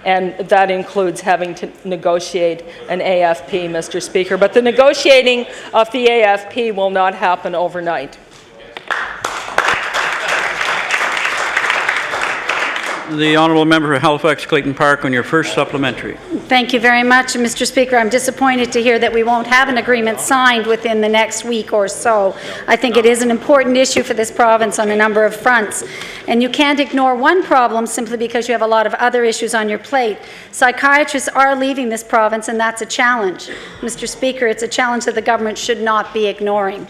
and that includes having to negotiate an AFP, Mr. Speaker. But the negotiating of the AFP will not happen overnight. The honourable member for Halifax Clayton Park on your first supplementary. Thank you very much, Mr. Speaker. I'm disappointed to hear that we won't have an agreement signed within the next week or so. I think it is an important issue for this province on a number of fronts. And you can't ignore one problem simply because you have a lot of other issues on your plate. Psychiatrists are leaving this province, and that's a challenge. Mr. Speaker, it's a challenge that the government should not be ignoring.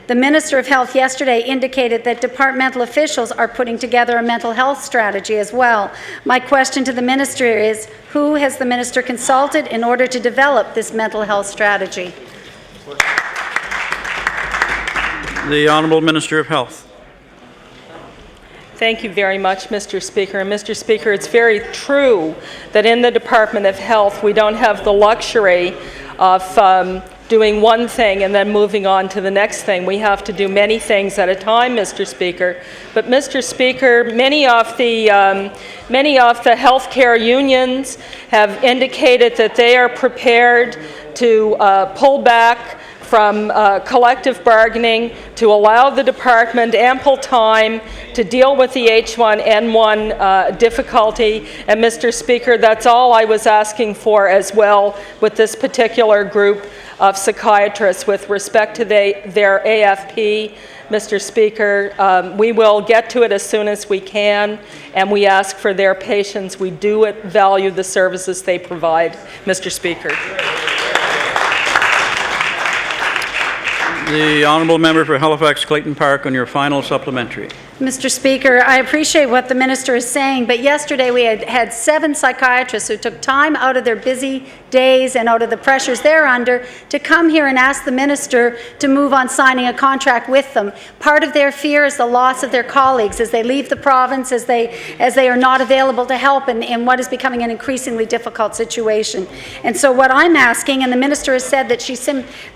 The Minister of Health yesterday indicated that departmental officials are putting together a mental health strategy as well. My question to the Minister is, who has the Minister consulted in order to develop this mental health strategy? The Honourable Minister of Health. Thank you very much, Mr. Speaker. And Mr. Speaker, it's very true that in the Department of Health we don't have the luxury of doing one thing and then moving on to the next thing. We have to do many things at a time, Mr. Speaker. But Mr. Speaker, many of the healthcare unions have indicated that they are prepared to pull back from collective bargaining to allow the department ample time to deal with the H1N1 difficulty. And Mr. Speaker, that's all I was asking for as well with this particular group of psychiatrists with respect to their AFP. Mr. Speaker, we will get to it as soon as we can, and we ask for their patience. We do value the services they provide, Mr. Speaker. The honourable member for Halifax Clayton Park on your final supplementary. Mr. Speaker, I appreciate what the Minister is saying, but yesterday we had 7 psychiatrists who took time out of their busy days and out of the pressures they're under to come here and ask the Minister to move on signing a contract with them. Part of their fear is the loss of their colleagues as they leave the province, as they are not available to help in what is becoming an increasingly difficult situation. And so what I'm asking, and the Minister has said that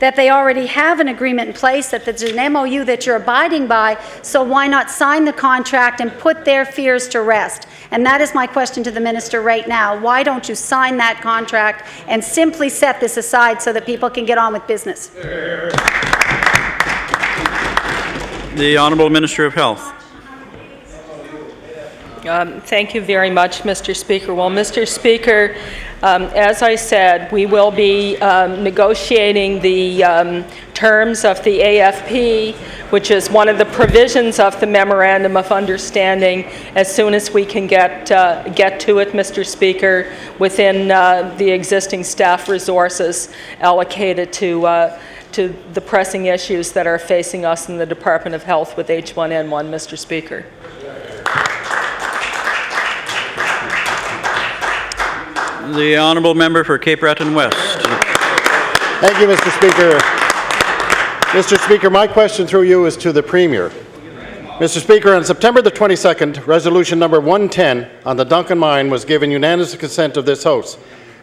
that they already have an agreement in place, that there's an MOU that you're abiding by, so why not sign the contract and put their fears to rest? And that is my question to the Minister right now. Why don't you sign that contract and simply set this aside so that people can get on with business? The Honourable Minister of Health. Thank you very much, Mr. Speaker. Well, Mr. Speaker, as I said, we will be negotiating the terms of the AFP, which is one of the provisions of the Memorandum of Understanding, as soon as we can get to it, Mr. Speaker, within the existing staff resources allocated to the pressing issues that are facing us in the Department of Health with H1N1, Mr. Speaker. The honourable member for Cape Breton West. Thank you, Mr. Speaker. Mr. Speaker, my question through you is to the Premier. Mr. Speaker, on September the 22nd, Resolution number 110 on the Duncan Mine was given unanimous consent of this House,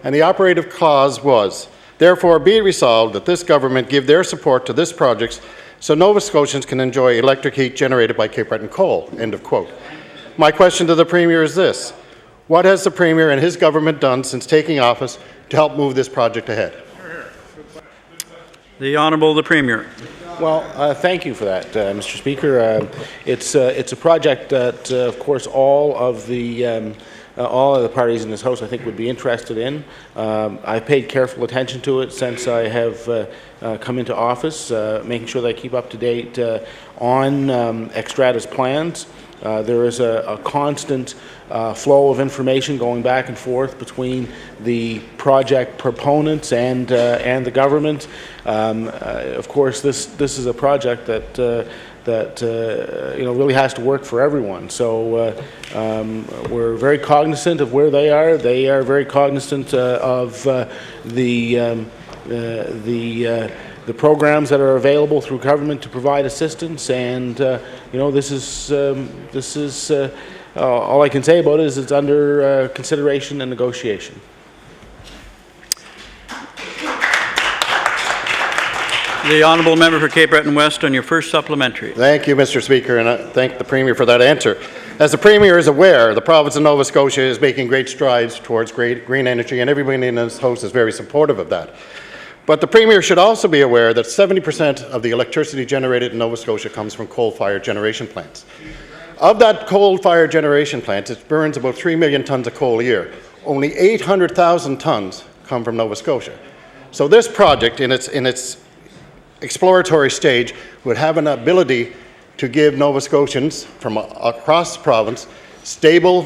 and the operative clause was, therefore be it resolved that this government give their support to this project so Nova Scotians can enjoy electric heat generated by Cape Breton coal, end of quote. My question to the Premier is this: what has the Premier and his government done since taking office to help move this project ahead? The Honourable the Premier. Well, thank you for that, Mr. Speaker. It's a project that, of course, all of the parties in this House, I think, would be interested in. I've paid careful attention to it since I have come into office, making sure that I keep up to date on Xstrata's plans. There is a constant flow of information going back and forth between the project proponents and the government. Of course, this is a project that really has to work for everyone. So we're very cognizant of where they are. They are very cognizant of the programs that are available through government to provide assistance, and this is all I can say about it is it's under consideration and negotiation. The honourable member for Cape Breton West on your first supplementary. Thank you, Mr. Speaker, and I thank the Premier for that answer. As the Premier is aware, the province of Nova Scotia is making great strides towards green energy, and everybody in this House is very supportive of that. But the Premier should also be aware that 70% of the electricity generated in Nova Scotia comes from coal-fired generation plants. Of that coal-fired generation plant, it burns about 3 million tonnes of coal a year. Only 800,000 tonnes come from Nova Scotia. So this project, in its exploratory stage, would have an ability to give Nova Scotians from across the province stable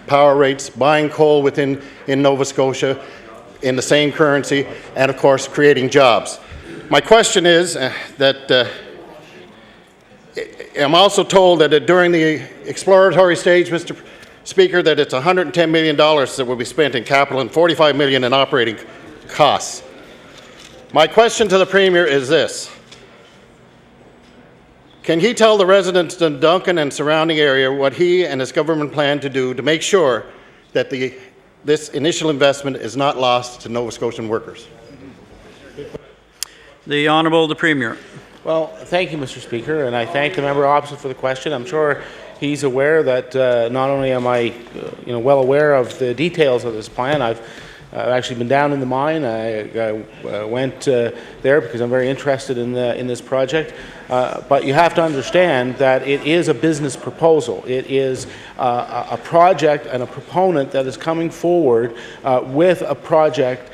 power rates, buying coal in Nova Scotia in the same currency, and of course creating jobs. My question is that I'm also told that during the exploratory stage, Mr. Speaker, that it's $110 million that will be spent in capital and $45 million in operating costs. My question to the Premier is this: can he tell the residents of Duncan and surrounding area what he and his government plan to do to make sure that this initial investment is not lost to Nova Scotian workers? The Honourable the Premier. Well, thank you, Mr. Speaker, and I thank the member opposite for the question. I'm sure he's aware that not only am I well aware of the details of this plan, I've actually been down in the mine. I went there because I'm very interested in this project. But you have to understand that it is a business proposal. It is a project and a proponent that is coming forward with a project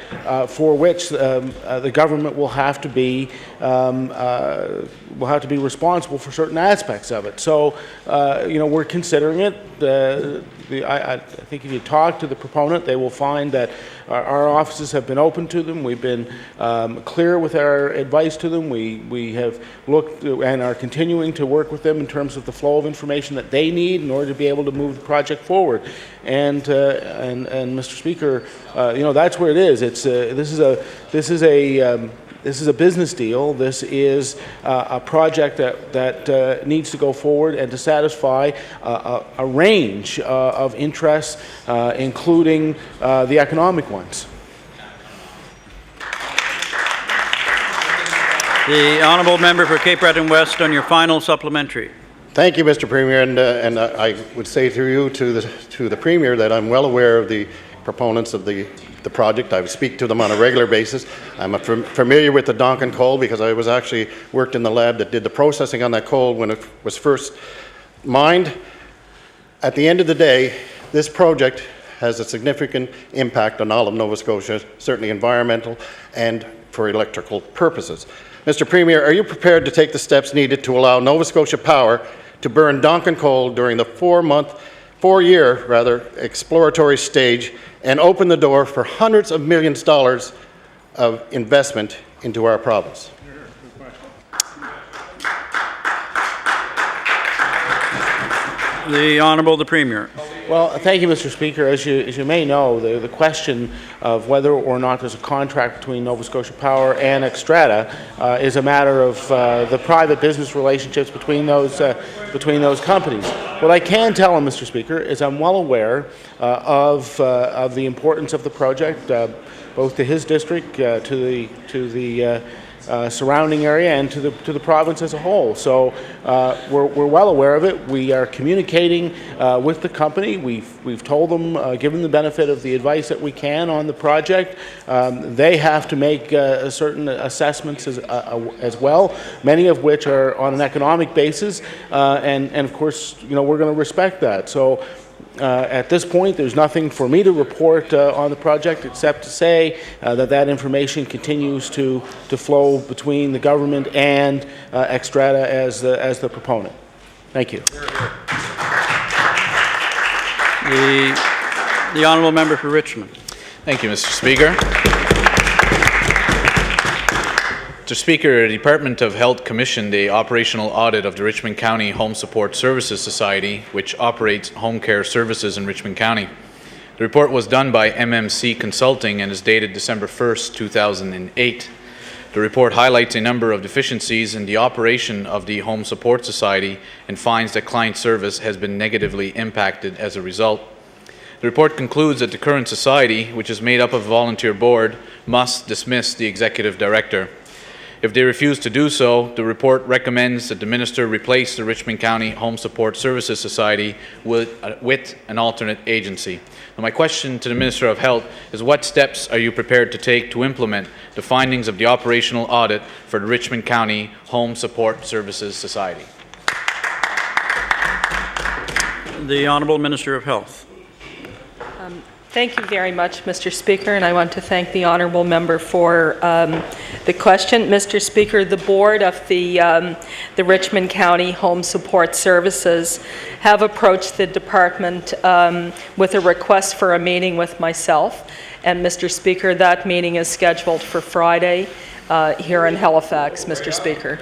for which the government will have to be responsible for certain aspects of it. So, we're considering it. I think if you talk to the proponent, they will find that our offices have been open to them. We've been clear with our advice to them. We have looked and are continuing to work with them in terms of the flow of information that they need in order to be able to move the project forward. And Mr. Speaker, that's where it is. This is a business deal. This is a project that needs to go forward and to satisfy a range of interests, including the economic ones. The Honourable Member for Cape Breton West on your final supplementary. Thank you, Mr. Premier, and I would say through you to the Premier that I'm well aware of the proponents of the project. I speak to them on a regular basis. I'm familiar with the Donkin coal because I was actually worked in the lab that did the processing on that coal when it was first mined. At the end of the day, this project has a significant impact on all of Nova Scotia, certainly environmental and for electrical purposes. Mr. Premier, are you prepared to take the steps needed to allow Nova Scotia Power to burn Donkin coal during the four-year exploratory stage and open the door for hundreds of millions of dollars of investment into our province? The Honourable the Premier. Well, thank you, Mr. Speaker. As you may know, the question of whether or not there's a contract between Nova Scotia Power and Xstrata is a matter of the private business relationships between those companies. What I can tell him, Mr. Speaker, is I'm well aware of the importance of the project, both to his district, to the surrounding area, and to the province as a whole. So we're well aware of it. We are communicating with the company. We've told them, given the benefit of the advice that we can on the project. They have to make certain assessments as well, many of which are on an economic basis, and of course, we're going to respect that. So. At this point, there's nothing for me to report on the project except to say that information continues to flow between the government and Xstrata as the proponent. Thank you. The Honourable Member for Richmond. Thank you, Mr. Speaker. Mr. Speaker, the Department of Health commissioned a operational audit of the Richmond County Home Support Services Society, which operates home care services in Richmond County. The report was done by MMC Consulting and is dated December 1st, 2008. The report highlights a number of deficiencies in the operation of the Home Support Society and finds that client service has been negatively impacted as a result. The report concludes that the current society, which is made up of a volunteer board, must dismiss the executive director. If they refuse to do so, the report recommends that the minister replace the Richmond County Home Support Services Society with an alternate agency. Now, my question to the Minister of Health is, what steps are you prepared to take to implement the findings of the operational audit for the Richmond County Home Support Services Society? The Honourable Minister of Health. Thank you very much, Mr. Speaker, and I want to thank the honourable member for the question. Mr. Speaker, the board of the Richmond County Home Support Services have approached the department with a request for a meeting with myself, and Mr. Speaker, that meeting is scheduled for Friday here in Halifax, Mr. Speaker.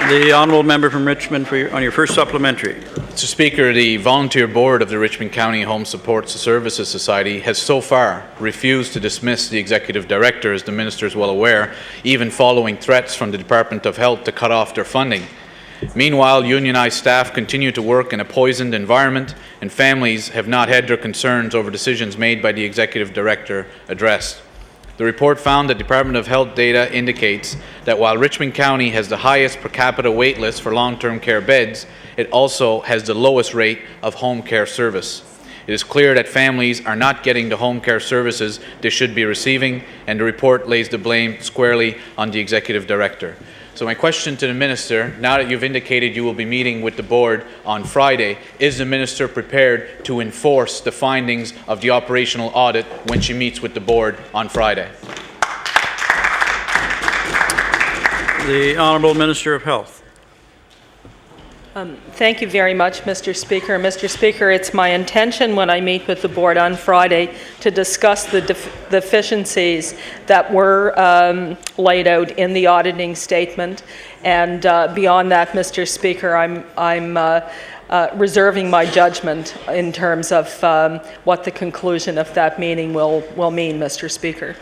The honourable member from Richmond on your first supplementary. Mr. Speaker, the volunteer board of the Richmond County Home Support Services Society has so far refused to dismiss the executive director, as the minister is well aware, even following threats from the Department of Health to cut off their funding. Meanwhile, unionized staff continue to work in a poisoned environment, and families have not had their concerns over decisions made by the executive director addressed. The report found that Department of Health data indicates that while Richmond County has the highest per capita wait list for long-term care beds, it also has the lowest rate of home care service. It is clear that families are not getting the home care services they should be receiving, and the report lays the blame squarely on the executive director. So my question to the minister, now that you've indicated you will be meeting with the board on Friday, is the minister prepared to enforce the findings of the operational audit when she meets with the board on Friday? The Honourable Minister of Health. Thank you very much, Mr. Speaker. Mr. Speaker, it's my intention when I meet with the board on Friday to discuss the deficiencies that were laid out in the auditing statement. And beyond that, Mr. Speaker, I'm reserving my judgment in terms of what the conclusion of that meeting will mean, Mr. Speaker.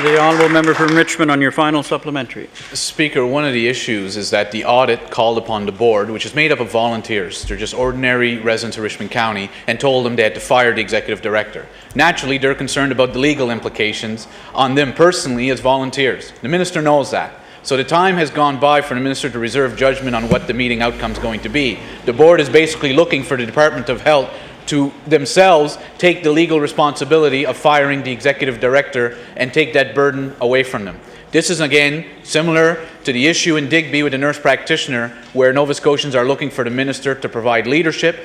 The honourable member from Richmond on your final supplementary. Speaker, one of the issues is that the audit called upon the board, which is made up of volunteers, they're just ordinary residents of Richmond County, and told them they had to fire the executive director. Naturally, they're concerned about the legal implications on them personally as volunteers. The minister knows that. So the time has gone by for the minister to reserve judgment on what the meeting outcome is going to be. The board is basically looking for the Department of Health to themselves take the legal responsibility of firing the executive director and take that burden away from them. This is, again, similar to the issue in Digby with the nurse practitioner, where Nova Scotians are looking for the minister to provide leadership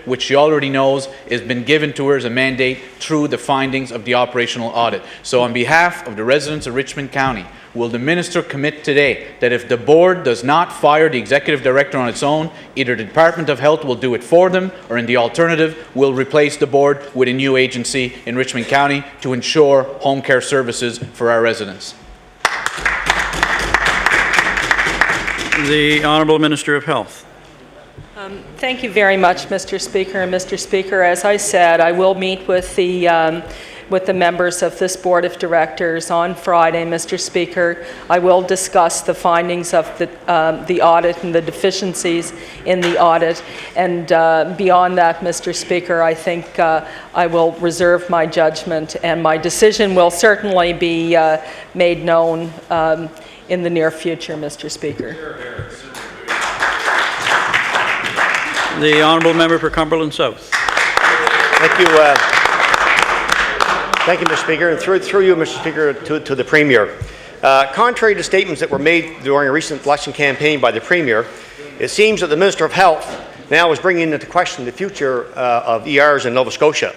which she already knows has been given to her as a mandate through the findings of the operational audit. So on behalf of the residents of Richmond County, will the minister commit today that if the board does not fire the executive director on its own, either the Department of Health will do it for them, or in the alternative, will replace the board with a new agency in Richmond County to ensure home care services for our residents? The Honourable Minister of Health. Thank you very much, Mr. Speaker. And Mr. Speaker, as I said, I will meet with the members of this Board of Directors on Friday, Mr. Speaker. I will discuss the findings of the audit and the deficiencies in the audit. And beyond that, Mr. Speaker, I think I will reserve my judgment, and my decision will certainly be made known in the near future, Mr. Speaker. The Honourable Member for Cumberland South. Thank you. Thank you, Mr. Speaker. And through you, Mr. Speaker, to the Premier. Contrary to statements that were made during a recent election campaign by the Premier, it seems that the Minister of Health now is bringing into question the future of ERs in Nova Scotia.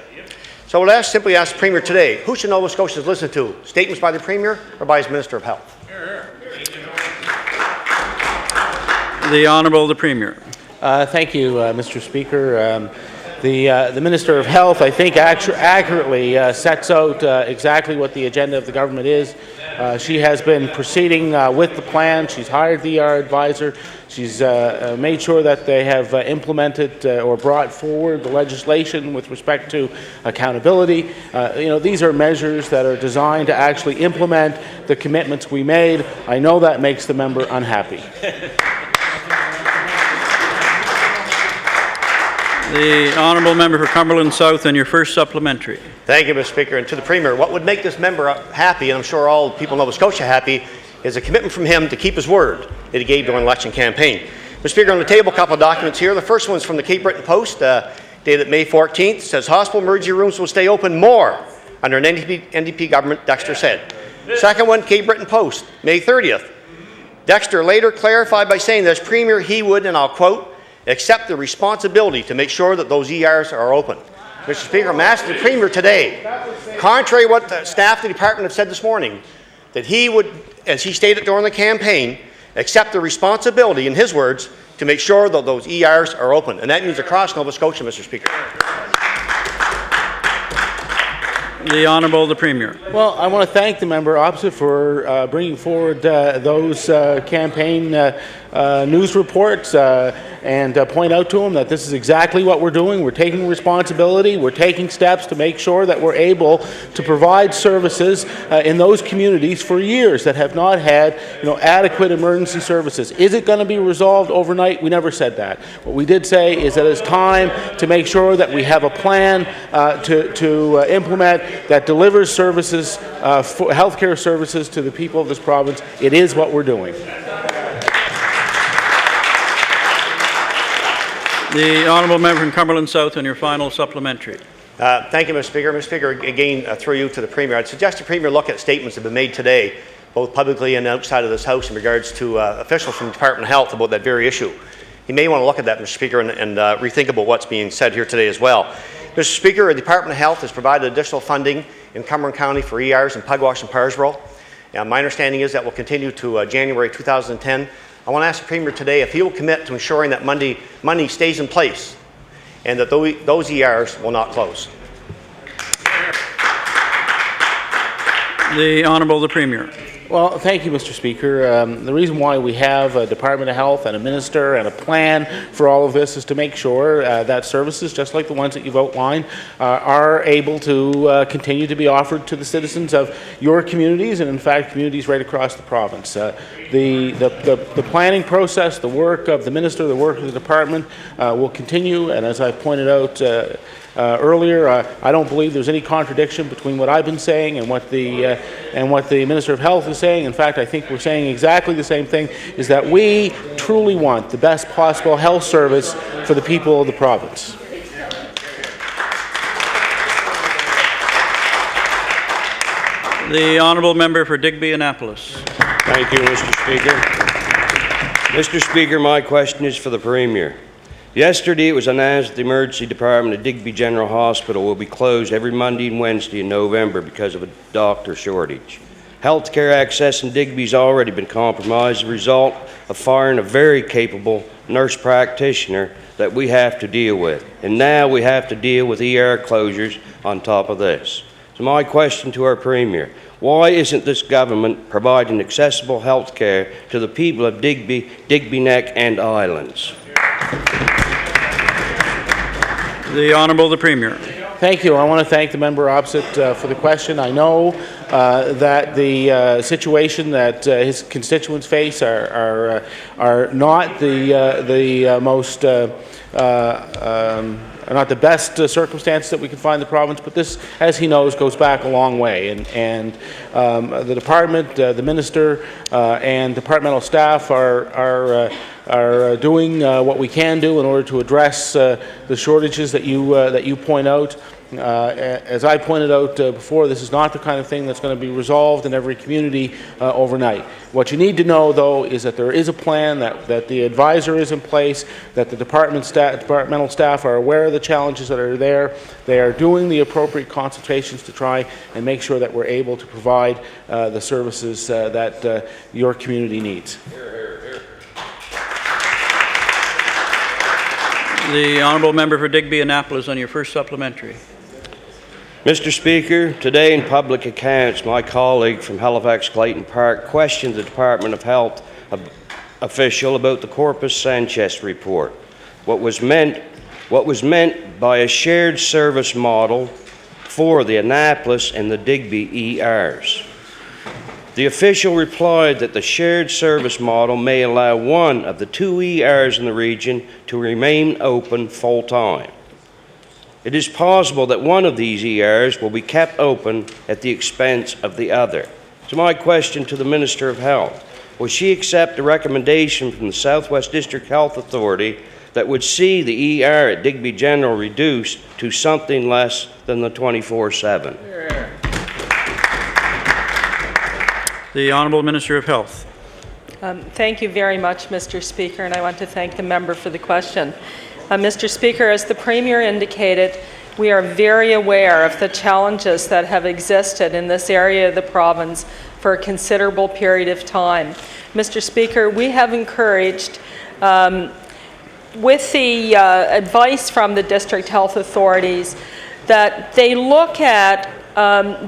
So I will simply ask the Premier today, who should Nova Scotians listen to? Statements by the Premier or by his Minister of Health? The Honourable the Premier. Thank you, Mr. Speaker. The Minister of Health, I think, accurately sets out exactly what the agenda of the government is. She has been proceeding with the plan. She's hired the ER advisor. She's made sure that they have implemented or brought forward the legislation with respect to accountability. These are measures that are designed to actually implement the commitments we made. I know that makes the member unhappy. The honourable member for Cumberland South on your first supplementary. Thank you, Mr. Speaker. And to the Premier, what would make this member happy, and I'm sure all people in Nova Scotia happy, is a commitment from him to keep his word that he gave during the election campaign. Mr. Speaker, on the table, a couple of documents here. The first one's from the Cape Breton Post, dated May 14th. It says hospital emergency rooms will stay open more under an NDP government, Dexter said. Second one, Cape Breton Post, May 30th. Dexter later clarified by saying that as Premier, he would, and I'll quote, accept the responsibility to make sure that those ERs are open. Mr. Speaker, I'm asking the Premier today, contrary to what the staff of the department have said this morning, that he would, as he stated during the campaign, accept the responsibility, in his words, to make sure that those ERs are open. And that means across Nova Scotia, Mr. Speaker. The Honourable the Premier. Well, I want to thank the member opposite for bringing forward those campaign news reports and point out to him that this is exactly what we're doing. We're taking responsibility. We're taking steps to make sure that we're able to provide services in those communities for years that have not had, adequate emergency services. Is it going to be resolved overnight? We never said that. What we did say is that it's time to make sure that we have a plan to implement that delivers services, healthcare services to the people of this province. It is what we're doing. The honourable member from Cumberland South on your final supplementary. Thank you, Mr. Speaker. Mr. Speaker, again, through you to the Premier, I'd suggest the Premier look at statements that have been made today, both publicly and outside of this House, in regards to officials from the Department of Health about that very issue. You may want to look at that, Mr. Speaker, and rethink about what's being said here today as well. Mr. Speaker, the Department of Health has provided additional funding in Cumberland County for ERs in Pugwash and Parsborough. My understanding is that will continue to January 2010. I want to ask the Premier today if he will commit to ensuring that money stays in place and that those ERs will not close. The Honourable the Premier. Well, thank you, Mr. Speaker. The reason why we have a Department of Health and a minister and a plan for all of this is to make sure that services, just like the ones that you've outlined, are able to continue to be offered to the citizens of your communities and, in fact, communities right across the province. The planning process, the work of the minister, the work of the department will continue, and as I pointed out earlier, I don't believe there's any contradiction between what I've been saying and what the Minister of Health is saying. In fact, I think we're saying exactly the same thing, is that we truly want the best possible health service for the people of the province. The honourable member for Digby Annapolis. Thank you, Mr. Speaker. Mr. Speaker, my question is for the Premier. Yesterday, it was announced that the emergency department at Digby General Hospital will be closed every Monday and Wednesday in November because of a doctor shortage. Healthcare access in Digby has already been compromised as a result of firing a very capable nurse practitioner that we have to deal with. And now we have to deal with ER closures on top of this. So my question to our Premier, why isn't this government providing accessible health care to the people of Digby, Digby Neck and Islands? The Honourable the Premier. Thank you. I want to thank the member opposite for the question. I know that the situation that his constituents face are not the most not the best circumstances that we can find in the province, but this, as he knows, goes back a long way. And the department, the minister, and departmental staff are doing what we can do in order to address the shortages that you point out. As I pointed out before, this is not the kind of thing that's going to be resolved in every community overnight. What you need to know, though, is that there is a plan, that the advisor is in place, that the departmental staff are aware of the challenges that are there. They are doing the appropriate consultations to try and make sure that we're able to provide the services that your community needs. The honourable member for Digby Annapolis on your first supplementary. Mr. Speaker, today in public accounts, my colleague from Halifax Clayton Park questioned the Department of Health official about the Corpus Sanchez report. What was meant by a shared service model for the Annapolis and the Digby ERs. The official replied that the shared service model may allow one of the two ERs in the region to remain open full-time. It is possible that one of these ERs will be kept open at the expense of the other. So my question to the Minister of Health, will she accept a recommendation from the Southwest District Health Authority that would see the ER at Digby General reduced to something less than the 24/7? The Honourable Minister of Health. Thank you very much, Mr. Speaker, and I want to thank the member for the question. Mr. Speaker, as the Premier indicated, we are very aware of the challenges that have existed in this area of the province for a considerable period of time. Mr. Speaker, we have encouraged, with the advice from the district health authorities, that they look at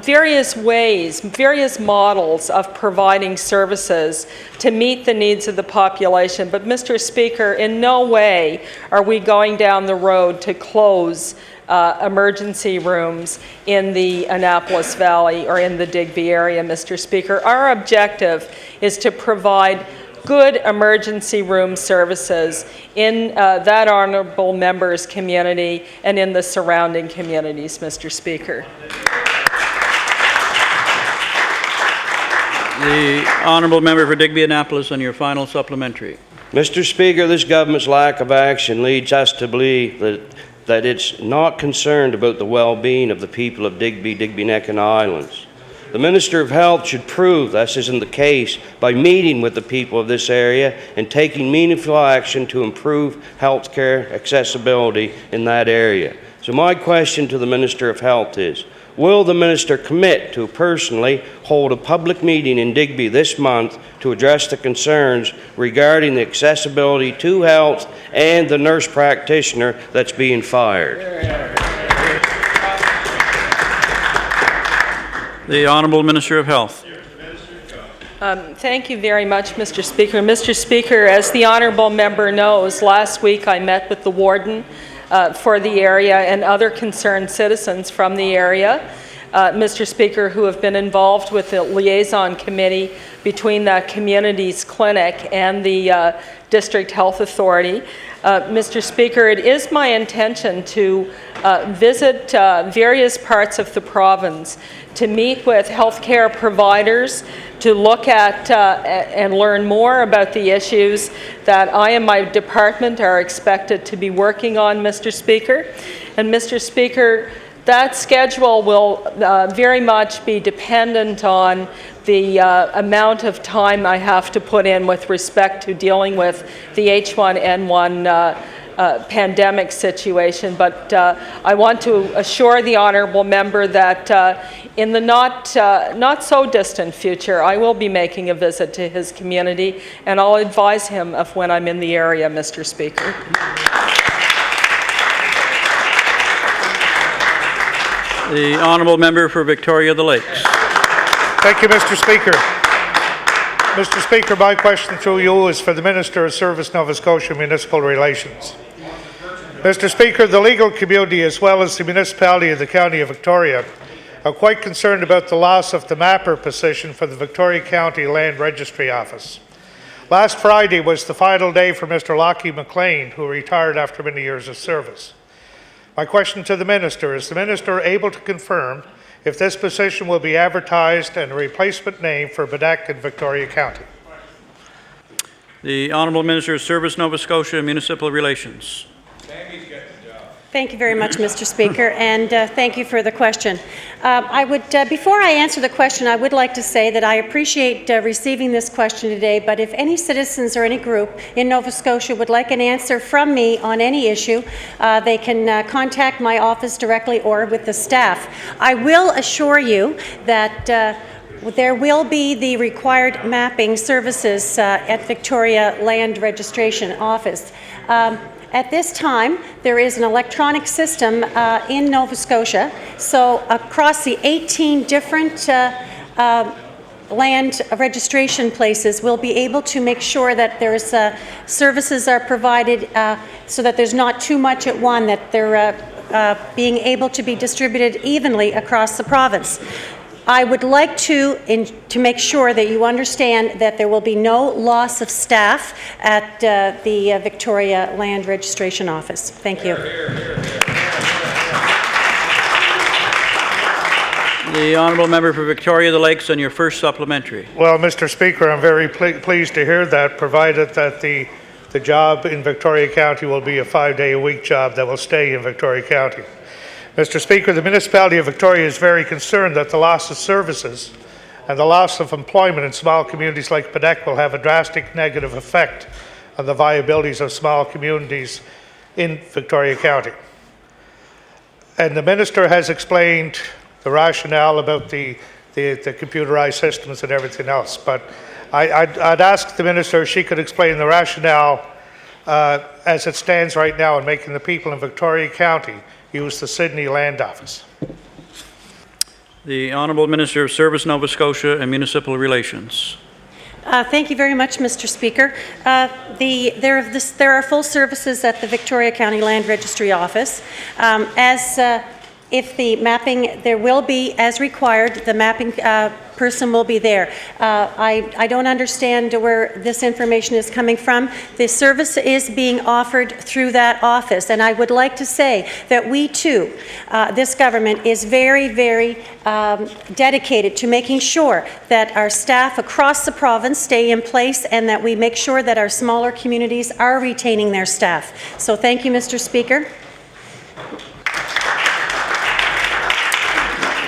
various ways, various models of providing services to meet the needs of the population. But, Mr. Speaker, in no way are we going down the road to close emergency rooms in the Annapolis Valley or in the Digby area, Mr. Speaker. Our objective is to provide good emergency room services in that honourable member's community and in the surrounding communities, Mr. Speaker. The Honourable Member for Digby Annapolis on your final supplementary. Mr. Speaker, this government's lack of action leads us to believe that it's not concerned about the well-being of the people of Digby, Digby Neck and Islands. The Minister of Health should prove this isn't the case by meeting with the people of this area and taking meaningful action to improve healthcare accessibility in that area. So my question to the Minister of Health is, will the Minister commit to personally hold a public meeting in Digby this month to address the concerns regarding the accessibility to health and the nurse practitioner that's being fired? The Honourable Minister of Health. Thank you very much, Mr. Speaker. Mr. Speaker, as the honourable member knows, last week I met with the warden for the area and other concerned citizens from the area, Mr. Speaker, who have been involved with the liaison committee between that community's clinic and the District Health Authority. Mr. Speaker, it is my intention to visit various parts of the province to meet with healthcare providers, to look at and learn more about the issues that I and my department are expected to be working on, Mr. Speaker. And Mr. Speaker, that schedule will very much be dependent on the amount of time I have to put in with respect to dealing with the H1N1 pandemic situation. But I want to assure the honourable member that in the not so distant future, I will be making a visit to his community, and I'll advise him of when I'm in the area, Mr. Speaker. The Honourable Member for Victoria the Lakes. Thank you, Mr. Speaker. Mr. Speaker, my question through you is for the Minister of Service, Nova Scotia Municipal Relations. Mr. Speaker, the legal community as well as the municipality of the County of Victoria are quite concerned about the loss of the mapper position for the Victoria County Land Registry Office. Last Friday was the final day for Mr. Lockie McLean, who retired after many years of service. My question to the Minister, is the Minister able to confirm if this position will be advertised and a replacement name for Bedeck in Victoria County? The Honourable Minister of Service, Nova Scotia Municipal Relations. Thank you very much, Mr. Speaker, and thank you for the question. Before I answer the question, I would like to say that I appreciate receiving this question today, but if any citizens or any group in Nova Scotia would like an answer from me on any issue, they can contact my office directly or with the staff. I will assure you that there will be the required mapping services at Victoria Land Registration Office. At this time, there is an electronic system in Nova Scotia, so across the 18 different land registration places, we'll be able to make sure that there's services are provided so that there's not too much at one, that they're being able to be distributed evenly across the province. I would like to make sure that you understand that there will be no loss of staff at the Victoria Land Registration Office. Thank you. The honourable member for Victoria the Lakes on your first supplementary. Well, Mr. Speaker, I'm very pleased to hear that, provided that the job in Victoria County will be a 5-day-a-week job that will stay in Victoria County. Mr. Speaker, the municipality of Victoria is very concerned that the loss of services and the loss of employment in small communities like Padack will have a drastic negative effect on the viabilities of small communities in Victoria County. And the minister has explained the rationale about the computerized systems and everything else, but I'd ask the minister if she could explain the rationale as it stands right now in making the people in Victoria County use the Sydney Land Office. The Honourable Minister of Service, Nova Scotia and Municipal Relations. Thank you very much, Mr. Speaker. There are full services at the Victoria County Land Registry Office. If the mapping, there will be, as required, the mapping person will be there. I don't understand where this information is coming from. The service is being offered through that office, and I would like to say that we too, this government is very, very dedicated to making sure that our staff across the province stay in place and that we make sure that our smaller communities are retaining their staff. So thank you, Mr. Speaker.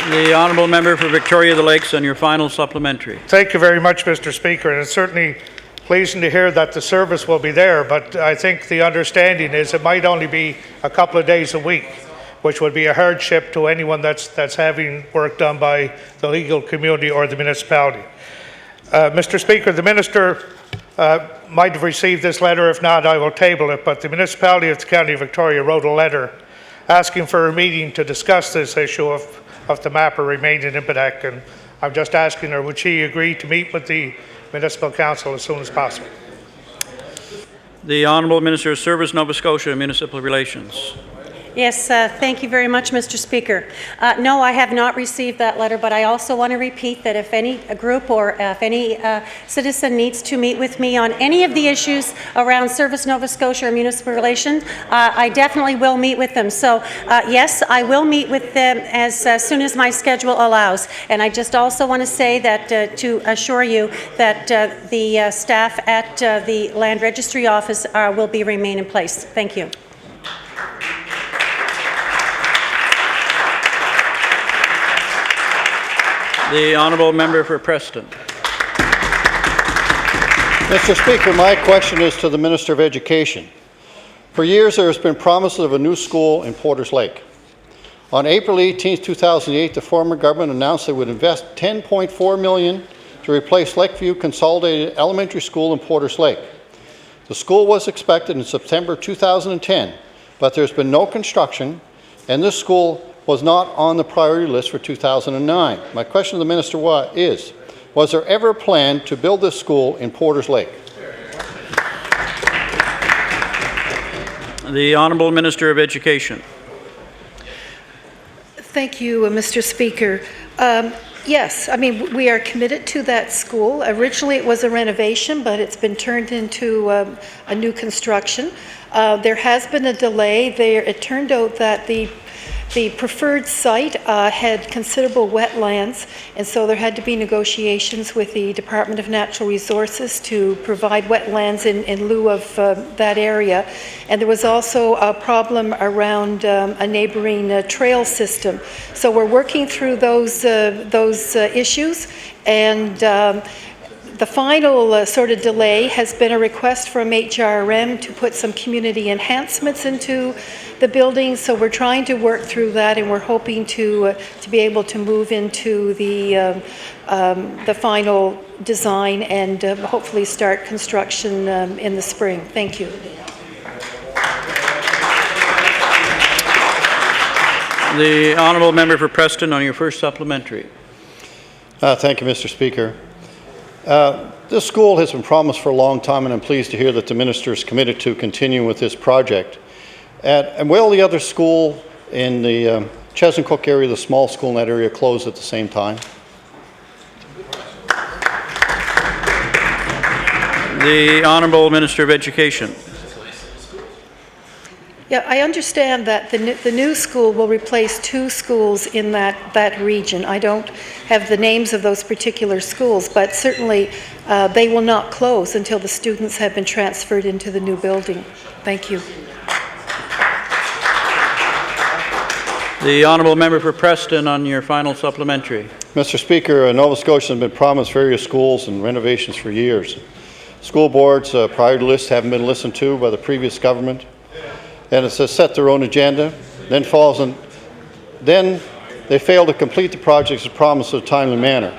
The honourable member for Victoria the Lakes on your final supplementary. Thank you very much, Mr. Speaker, and it's certainly pleasing to hear that the service will be there, but I think the understanding is it might only be a couple of days a week, which would be a hardship to anyone that's having work done by the legal community or the municipality. Mr. Speaker, the minister might have received this letter. If not, I will table it, but the municipality of the County of Victoria wrote a letter asking for a meeting to discuss this issue of the mapper remaining in Padack, and I'm just asking her, would she agree to meet with the Municipal Council as soon as possible? The Honourable Minister of Service, Nova Scotia and Municipal Relations. Yes, thank you very much, Mr. Speaker. No, I have not received that letter, but I also want to repeat that if any group or if any citizen needs to meet with me on any of the issues around Service Nova Scotia or municipal relations, I definitely will meet with them. So yes, I will meet with them as soon as my schedule allows. And I just also want to say that to assure you that the staff at the Land Registry Office will remain in place. Thank you. The honourable member for Preston. Mr. Speaker, my question is to the Minister of Education. For years, there has been promises of a new school in Porters Lake. On April 18, 2008, the former government announced they would invest $10.4 million to replace Lakeview Consolidated Elementary School in Porters Lake. The school was expected in September 2010, but there's been no construction, and this school was not on the priority list for 2009. My question to the minister is, was there ever a plan to build this school in Porters Lake? The Honourable Minister of Education. Thank you, Mr. Speaker. Yes, I mean, we are committed to that school. Originally, it was a renovation, but it's been turned into a new construction. There has been a delay there. It turned out that the preferred site had considerable wetlands, and so there had to be negotiations with the Department of Natural Resources to provide wetlands in lieu of that area. And there was also a problem around a neighboring trail system. So we're working through those issues, and the final sort of delay has been a request from HRM to put some community enhancements into the building. So we're trying to work through that, and we're hoping to be able to move into the final design and hopefully start construction in the spring. Thank you. The honourable member for Preston on your first supplementary. Thank you, Mr. Speaker. This school has been promised for a long time, and I'm pleased to hear that the minister is committed to continuing with this project. And will the other school in the Chesncook area, the small school in that area, close at the same time? The Honourable Minister of Education. Yeah, I understand that the new school will replace 2 schools in that region. I don't have the names of those particular schools, but certainly they will not close until the students have been transferred into the new building. Thank you. The honourable member for Preston on your final supplementary. Mr. Speaker, Nova Scotia has been promised various schools and renovations for years. School boards' priority lists haven't been listened to by the previous government, and it says set their own agenda, then they fail to complete the projects as promised in a timely manner.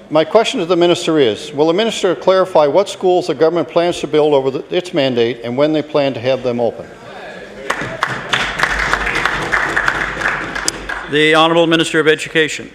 My question to the minister is, will the minister clarify what schools the government plans to build over its mandate and when they plan to have them open? The Honourable Minister of Education.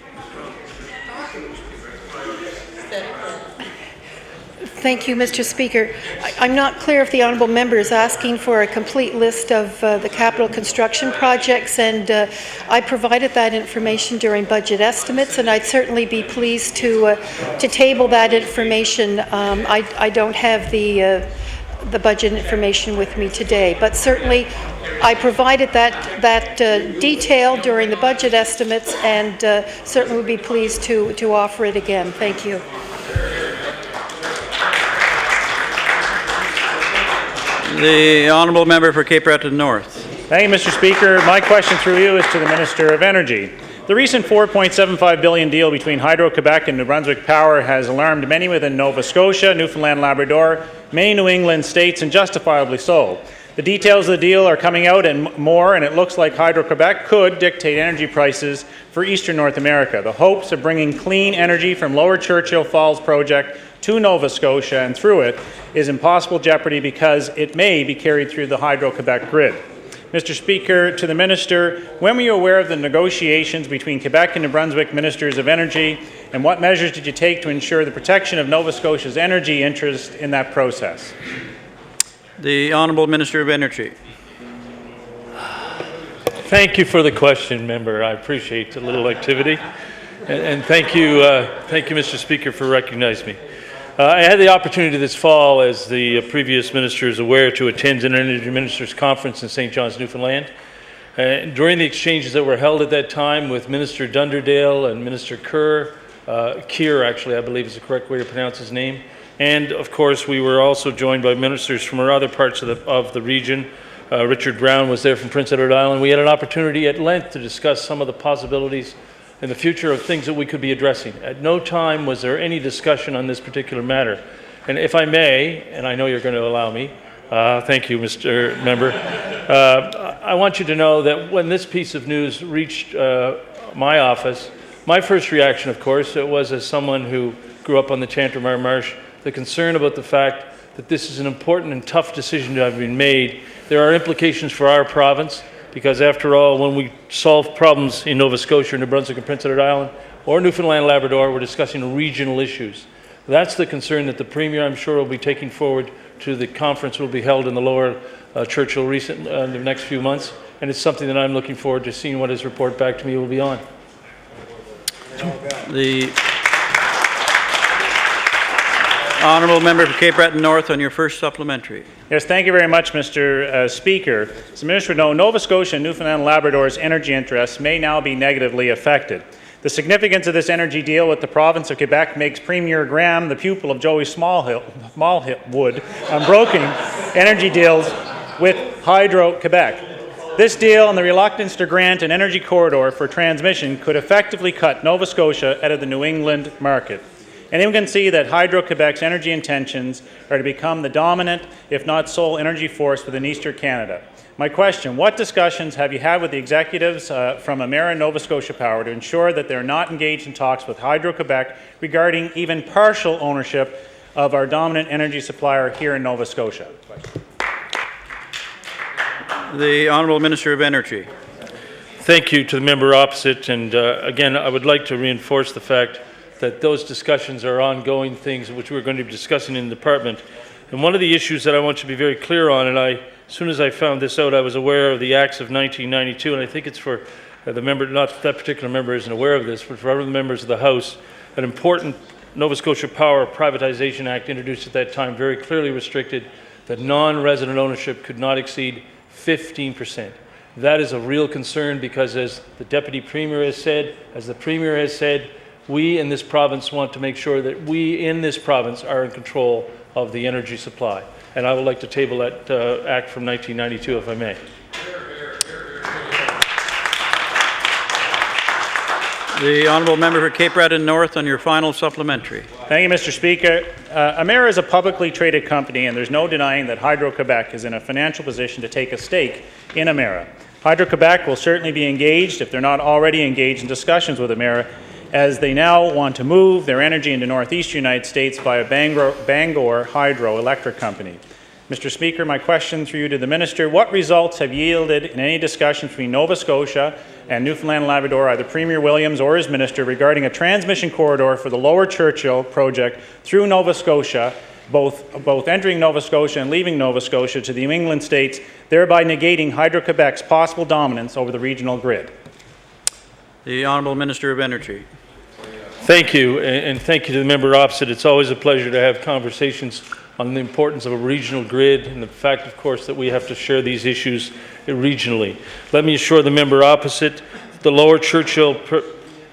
Thank you, Mr. Speaker. I'm not clear if the honourable member is asking for a complete list of the capital construction projects, and I provided that information during budget estimates, and I'd certainly be pleased to table that information. I don't have the budget information with me today, but certainly I provided that detail during the budget estimates, and certainly would be pleased to offer it again. Thank you. The honourable member for Cape Breton North. Thank you, Mr. Speaker. My question through you is to the Minister of Energy. The recent $4.75 billion deal between Hydro-Quebec and New Brunswick Power has alarmed many within Nova Scotia, Newfoundland, Labrador, many New England states, and justifiably so. The details of the deal are coming out and more, and it looks like Hydro-Quebec could dictate energy prices for Eastern North America. The hopes of bringing clean energy from Lower Churchill Falls project to Nova Scotia and through it is in possible jeopardy because it may be carried through the Hydro-Quebec grid. Mr. Speaker, to the Minister, when were you aware of the negotiations between Quebec and New Brunswick Ministers of Energy, and what measures did you take to ensure the protection of Nova Scotia's energy interest in that process? The Honourable Minister of Energy. Thank you for the question, member. I appreciate a little activity. And thank you, Mr. Speaker, for recognizing me. I had the opportunity this fall, as the previous minister is aware, to attend an Energy Ministers Conference in St. John's, Newfoundland. During the exchanges that were held at that time with Minister Dunderdale and Minister Keir, actually, I believe is the correct way to pronounce his name, and of course we were also joined by ministers from other parts of the region. Richard Brown was there from Prince Edward Island. We had an opportunity at length to discuss some of the possibilities in the future of things that we could be addressing. At no time was there any discussion on this particular matter. And if I may, and I know you're going to allow me, thank you, Mr. Member, I want you to know that when this piece of news reached my office, my first reaction, of course, it was as someone who grew up on the Chantermar Marsh, the concern about the fact that this is an important and tough decision to have been made. There are implications for our province, because after all, when we solve problems in Nova Scotia, New Brunswick and Prince Edward Island, or Newfoundland and Labrador, we're discussing regional issues. That's the concern that the Premier, I'm sure, will be taking forward to the conference that will be held in the Lower Churchill in the next few months, and it's something that I'm looking forward to seeing what his report back to me will be on. The honourable member for Cape Breton North on your first supplementary. Yes, thank you very much, Mr. Speaker. As the Minister would know, Nova Scotia and Newfoundland and Labrador's energy interests may now be negatively affected. The significance of this energy deal with the province of Quebec makes Premier Graham the pupil of Joey Smallwood on broking energy deals with Hydro-Quebec. This deal and the reluctance to grant an energy corridor for transmission could effectively cut Nova Scotia out of the New England market. Anyone can see that Hydro-Quebec's energy intentions are to become the dominant, if not sole, energy force within Eastern Canada. My question, what discussions have you had with the executives from Emera and Nova Scotia Power to ensure that they're not engaged in talks with Hydro-Quebec regarding even partial ownership of our dominant energy supplier here in Nova Scotia? The Honourable Minister of Energy. Thank you to the member opposite, and again, I would like to reinforce the fact that those discussions are ongoing things which we're going to be discussing in the department. And one of the issues that I want to be very clear on, and as soon as I found this out, I was aware of the acts of 1992, and I think it's for the member, not that particular member isn't aware of this, but for other members of the House, an important Nova Scotia Power Privatization Act introduced at that time very clearly restricted that non-resident ownership could not exceed 15%. That is a real concern because, as the Deputy Premier has said, as the Premier has said, we in this province want to make sure that we in this province are in control of the energy supply. And I would like to table that Act from 1992, if I may. The honourable member for Cape Breton North on your final supplementary. Thank you, Mr. Speaker. Emera is a publicly traded company, and there's no denying that Hydro-Quebec is in a financial position to take a stake in Emera. Hydro-Quebec will certainly be engaged, if they're not already engaged, in discussions with Emera, as they now want to move their energy into northeast United States via Bangor Hydroelectric Company. Mr. Speaker, my question through you to the Minister, what results have yielded in any discussions between Nova Scotia and Newfoundland and Labrador, either Premier Williams or his Minister, regarding a transmission corridor for the Lower Churchill project through Nova Scotia, both entering Nova Scotia and leaving Nova Scotia to the New England states, thereby negating Hydro-Quebec's possible dominance over the regional grid? The Honourable Minister of Energy. Thank you, and thank you to the member opposite. It's always a pleasure to have conversations on the importance of a regional grid and the fact, of course, that we have to share these issues regionally. Let me assure the member opposite, the Lower Churchill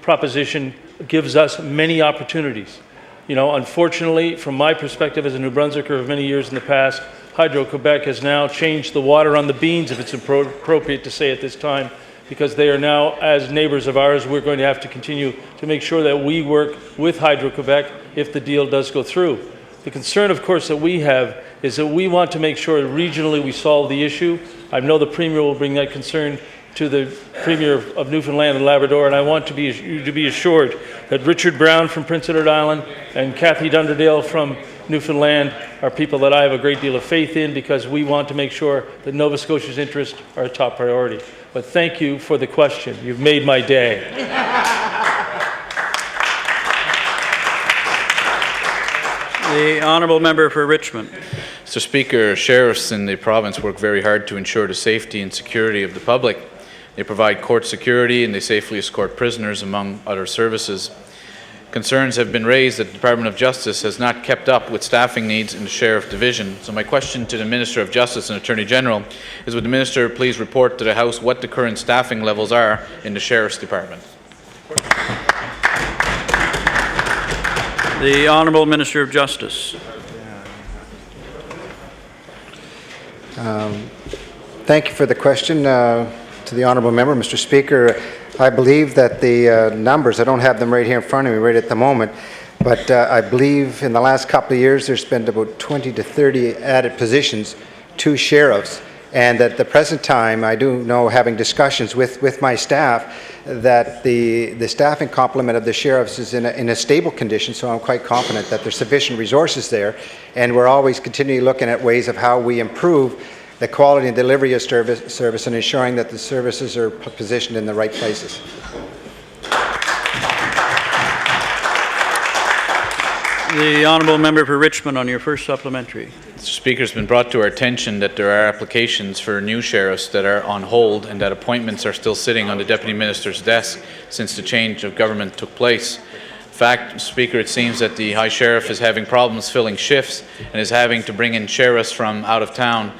proposition gives us many opportunities. You know, unfortunately, from my perspective as a New Brunswicker of many years in the past, Hydro-Quebec has now changed the water on the beans, if it's appropriate to say at this time, because they are now, as neighbors of ours, we're going to have to continue to make sure that we work with Hydro-Quebec if the deal does go through. The concern, of course, that we have is that we want to make sure regionally we solve the issue. I know the Premier will bring that concern to the Premier of Newfoundland and Labrador, and I want to be assured that Richard Brown from Prince Edward Island and Kathy Dunderdale from Newfoundland are people that I have a great deal of faith in, because we want to make sure that Nova Scotia's interests are a top priority. But thank you for the question. You've made my day. The honourable member for Richmond. Mr. Speaker, sheriffs in the province work very hard to ensure the safety and security of the public. They provide court security and they safely escort prisoners, among other services. Concerns have been raised that the Department of Justice has not kept up with staffing needs in the Sheriff Division. So my question to the Minister of Justice and Attorney General is, would the Minister please report to the House what the current staffing levels are in the Sheriff's Department? The Honourable Minister of Justice. Thank you for the question to the Honourable Member. Mr. Speaker, I believe that the numbers, I don't have them right here in front of me right at the moment, but I believe in the last couple of years there's been about 20 to 30 added positions to sheriffs. And at the present time, I do know, having discussions with my staff, that the staffing complement of the sheriffs is in a stable condition, so I'm quite confident that there's sufficient resources there. And we're always continually looking at ways of how we improve the quality and delivery of service and ensuring that the services are positioned in the right places. The honourable member for Richmond on your first supplementary. Mr. Speaker, it's been brought to our attention that there are applications for new sheriffs that are on hold and that appointments are still sitting on the Deputy Minister's desk since the change of government took place. In fact, Mr. Speaker, it seems that the High Sheriff is having problems filling shifts and is having to bring in sheriffs from out of town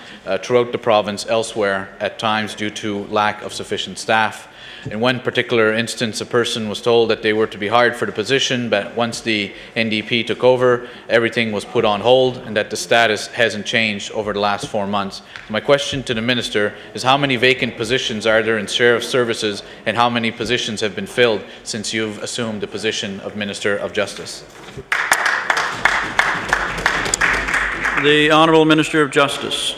throughout the province elsewhere at times due to lack of sufficient staff. In one particular instance, a person was told that they were to be hired for the position, but once the NDP took over, everything was put on hold and that the status hasn't changed over the last 4 months. My question to the Minister is, how many vacant positions are there in Sheriff's Services and how many positions have been filled since you've assumed the position of Minister of Justice? The Honourable Minister of Justice.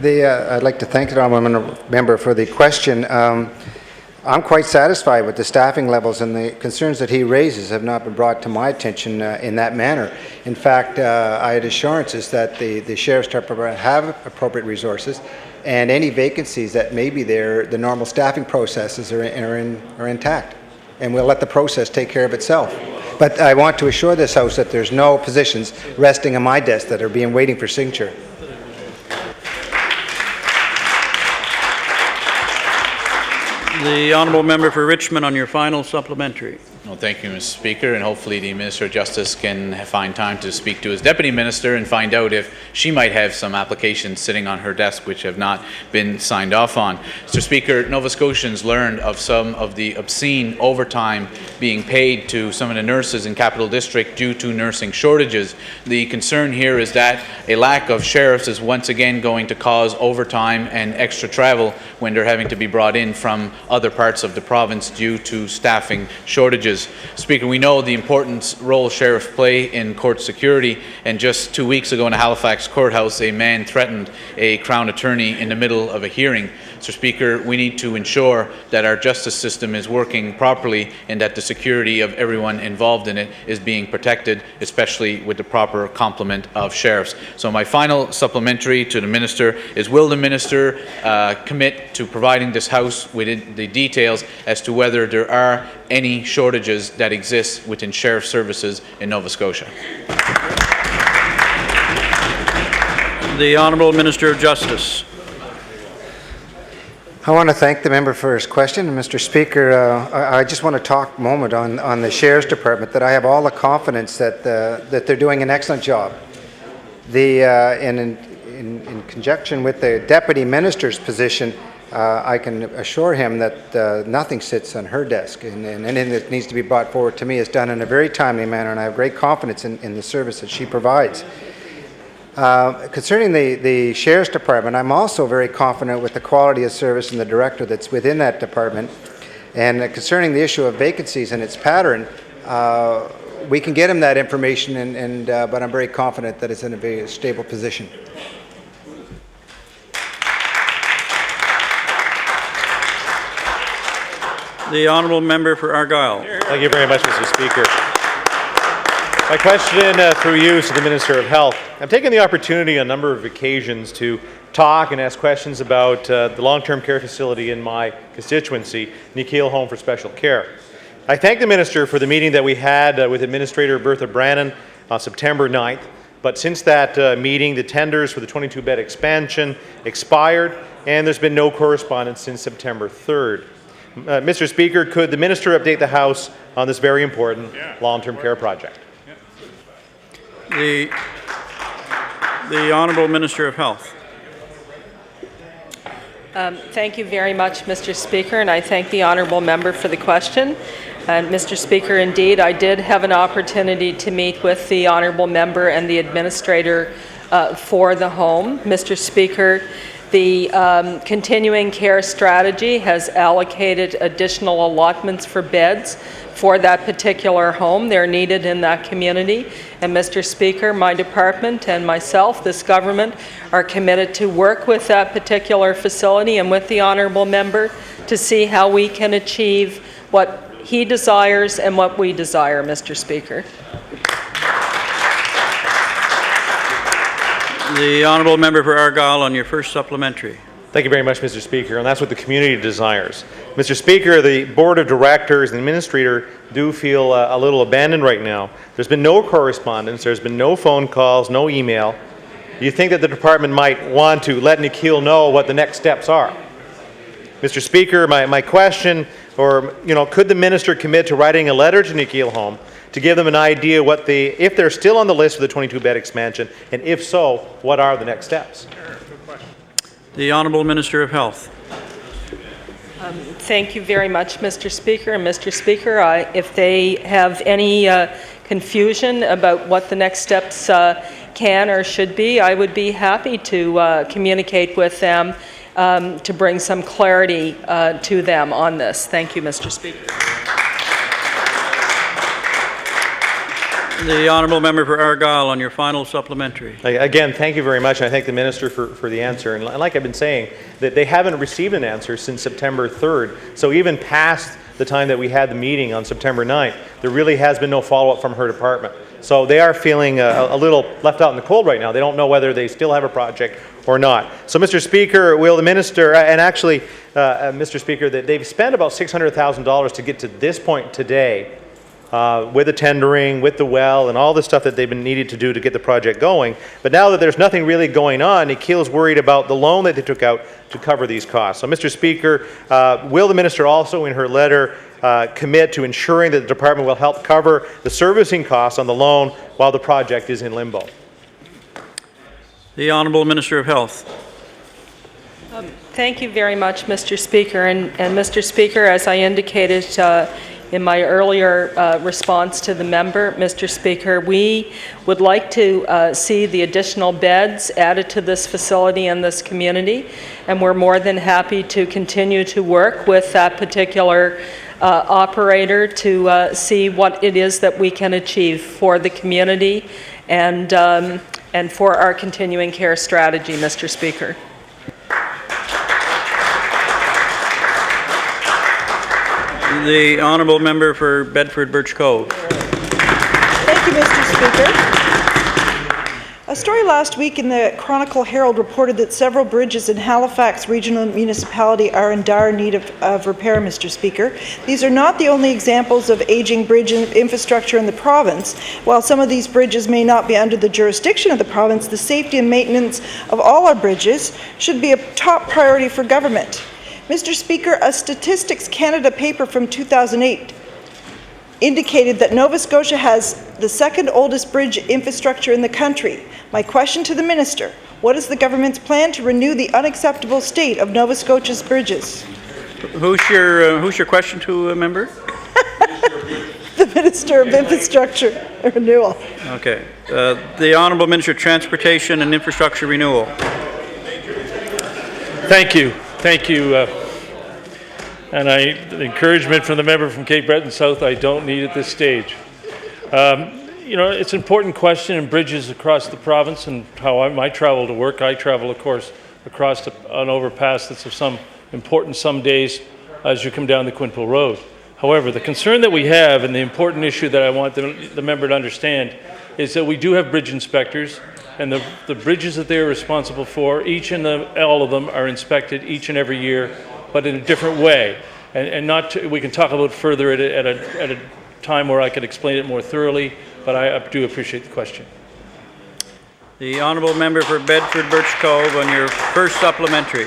I'd like to thank the honourable member for the question. I'm quite satisfied with the staffing levels, and the concerns that he raises have not been brought to my attention in that manner. In fact, I had assurances that the Sheriff's Department have appropriate resources, and any vacancies that may be there, the normal staffing processes are intact, and we'll let the process take care of itself. But I want to assure this House that there's no positions resting on my desk that are being waiting for signature. The honourable member for Richmond on your final supplementary. Well, thank you, Mr. Speaker, and hopefully the Minister of Justice can find time to speak to his Deputy Minister and find out if she might have some applications sitting on her desk which have not been signed off on. Mr. Speaker, Nova Scotians learned of some of the obscene overtime being paid to some of the nurses in Capital District due to nursing shortages. The concern here is that a lack of sheriffs is once again going to cause overtime and extra travel when they're having to be brought in from other parts of the province due to staffing shortages. Speaker, we know the important role sheriffs play in court security, and just 2 weeks ago in the Halifax courthouse, a man threatened a Crown attorney in the middle of a hearing. So, Speaker, we need to ensure that our justice system is working properly and that the security of everyone involved in it is being protected, especially with the proper complement of sheriffs. So my final supplementary to the Minister is, will the Minister commit to providing this House with the details as to whether there are any shortages that exist within sheriff services in Nova Scotia? The Honourable Minister of Justice. I want to thank the member for his question. And Mr. Speaker, I just want to talk a moment on the Sheriff's Department, that I have all the confidence that they're doing an excellent job. In conjunction with the Deputy Minister's position, I can assure him that nothing sits on her desk, and anything that needs to be brought forward to me is done in a very timely manner, and I have great confidence in the service that she provides. Concerning the Sheriff's Department, I'm also very confident with the quality of service and the director that's within that department. And concerning the issue of vacancies and its pattern, we can get him that information, but I'm very confident that it's in a very stable position. The Honourable Member for Argyll. Thank you very much, Mr. Speaker. My question through you is to the Minister of Health. I've taken the opportunity on a number of occasions to talk and ask questions about the long-term care facility in my constituency, Nikhil Home for Special Care. I thank the Minister for the meeting that we had with Administrator Bertha Brannon on September 9th, but since that meeting, the tenders for the 22-bed expansion expired, and there's been no correspondence since September 3rd. Mr. Speaker, could the Minister update the House on this very important long-term care project? The Honourable Minister of Health. Thank you very much, Mr. Speaker, and I thank the Honourable Member for the question. And Mr. Speaker, indeed, I did have an opportunity to meet with the Honourable Member and the Administrator for the home. Mr. Speaker, the continuing care strategy has allocated additional allotments for beds for that particular home. They're needed in that community. And Mr. Speaker, my department and myself, this government, are committed to work with that particular facility and with the Honourable Member to see how we can achieve what he desires and what we desire, Mr. Speaker. The Honourable Member for Argyll on your first supplementary. Thank you very much, Mr. Speaker, and that's what the community desires. Mr. Speaker, the Board of Directors and the Administrator do feel a little abandoned right now. There's been no correspondence, there's been no phone calls, no email. Do you think that the department might want to let Nikhil know what the next steps are? Mr. Speaker, my question, could the Minister commit to writing a letter to Nikhil Home to give them an idea if they're still on the list for the 22-bed expansion, and if so, what are the next steps? The Honourable Minister of Health. Thank you very much, Mr. Speaker. And Mr. Speaker, if they have any confusion about what the next steps can or should be, I would be happy to communicate with them to bring some clarity to them on this. Thank you, Mr. Speaker. The Honourable Member for Argyll on your final supplementary. Again, thank you very much, and I thank the Minister for the answer. And like I've been saying, that they haven't received an answer since September 3rd. So even past the time that we had the meeting on September 9th, there really has been no follow-up from her department. So they are feeling a little left out in the cold right now. They don't know whether they still have a project or not. So, Mr. Speaker, will the Minister, and actually, Mr. Speaker, that they've spent about $600,000 to get to this point today, with the tendering, with the well, and all the stuff that they've been needed to do to get the project going. But now that there's nothing really going on, Nikhil's worried about the loan that they took out to cover these costs. So, Mr. Speaker, will the Minister also, in her letter, commit to ensuring that the department will help cover the servicing costs on the loan while the project is in limbo. The Honourable Minister of Health. Thank you very much, Mr. Speaker. And Mr. Speaker, as I indicated in my earlier response to the member, Mr. Speaker, we would like to see the additional beds added to this facility in this community, and we're more than happy to continue to work with that particular operator to see what it is that we can achieve for the community and for our continuing care strategy, Mr. Speaker. The Honourable Member for Bedford Birch Cove. Thank you, Mr. Speaker. A story last week in the Chronicle Herald reported that several bridges in Halifax Regional Municipality are in dire need of repair, Mr. Speaker. These are not the only examples of aging bridge infrastructure in the province. While some of these bridges may not be under the jurisdiction of the province, the safety and maintenance of all our bridges should be a top priority for government. Mr. Speaker, a Statistics Canada paper from 2008 indicated that Nova Scotia has the second oldest bridge infrastructure in the country. My question to the minister, what is the government's plan to renew the unacceptable state of Nova Scotia's bridges? Who's your question to, member? The Minister of Infrastructure Renewal. Okay. The Honourable Minister of Transportation and Infrastructure Renewal. Thank you. Thank you. And the encouragement from the member from Cape Breton South, I don't need at this stage. You know, it's an important question in bridges across the province and how I might travel to work. I travel, of course, across an overpass that's of some importance some days as you come down the Quinpool Road. However, the concern that we have and the important issue that I want the member to understand is that we do have bridge inspectors, and the bridges that they're responsible for, all of them are inspected each and every year, but in a different way. We can talk about further at a time where I could explain it more thoroughly, but I do appreciate the question. The Honourable Member for Bedford Birch Cove on your first supplementary.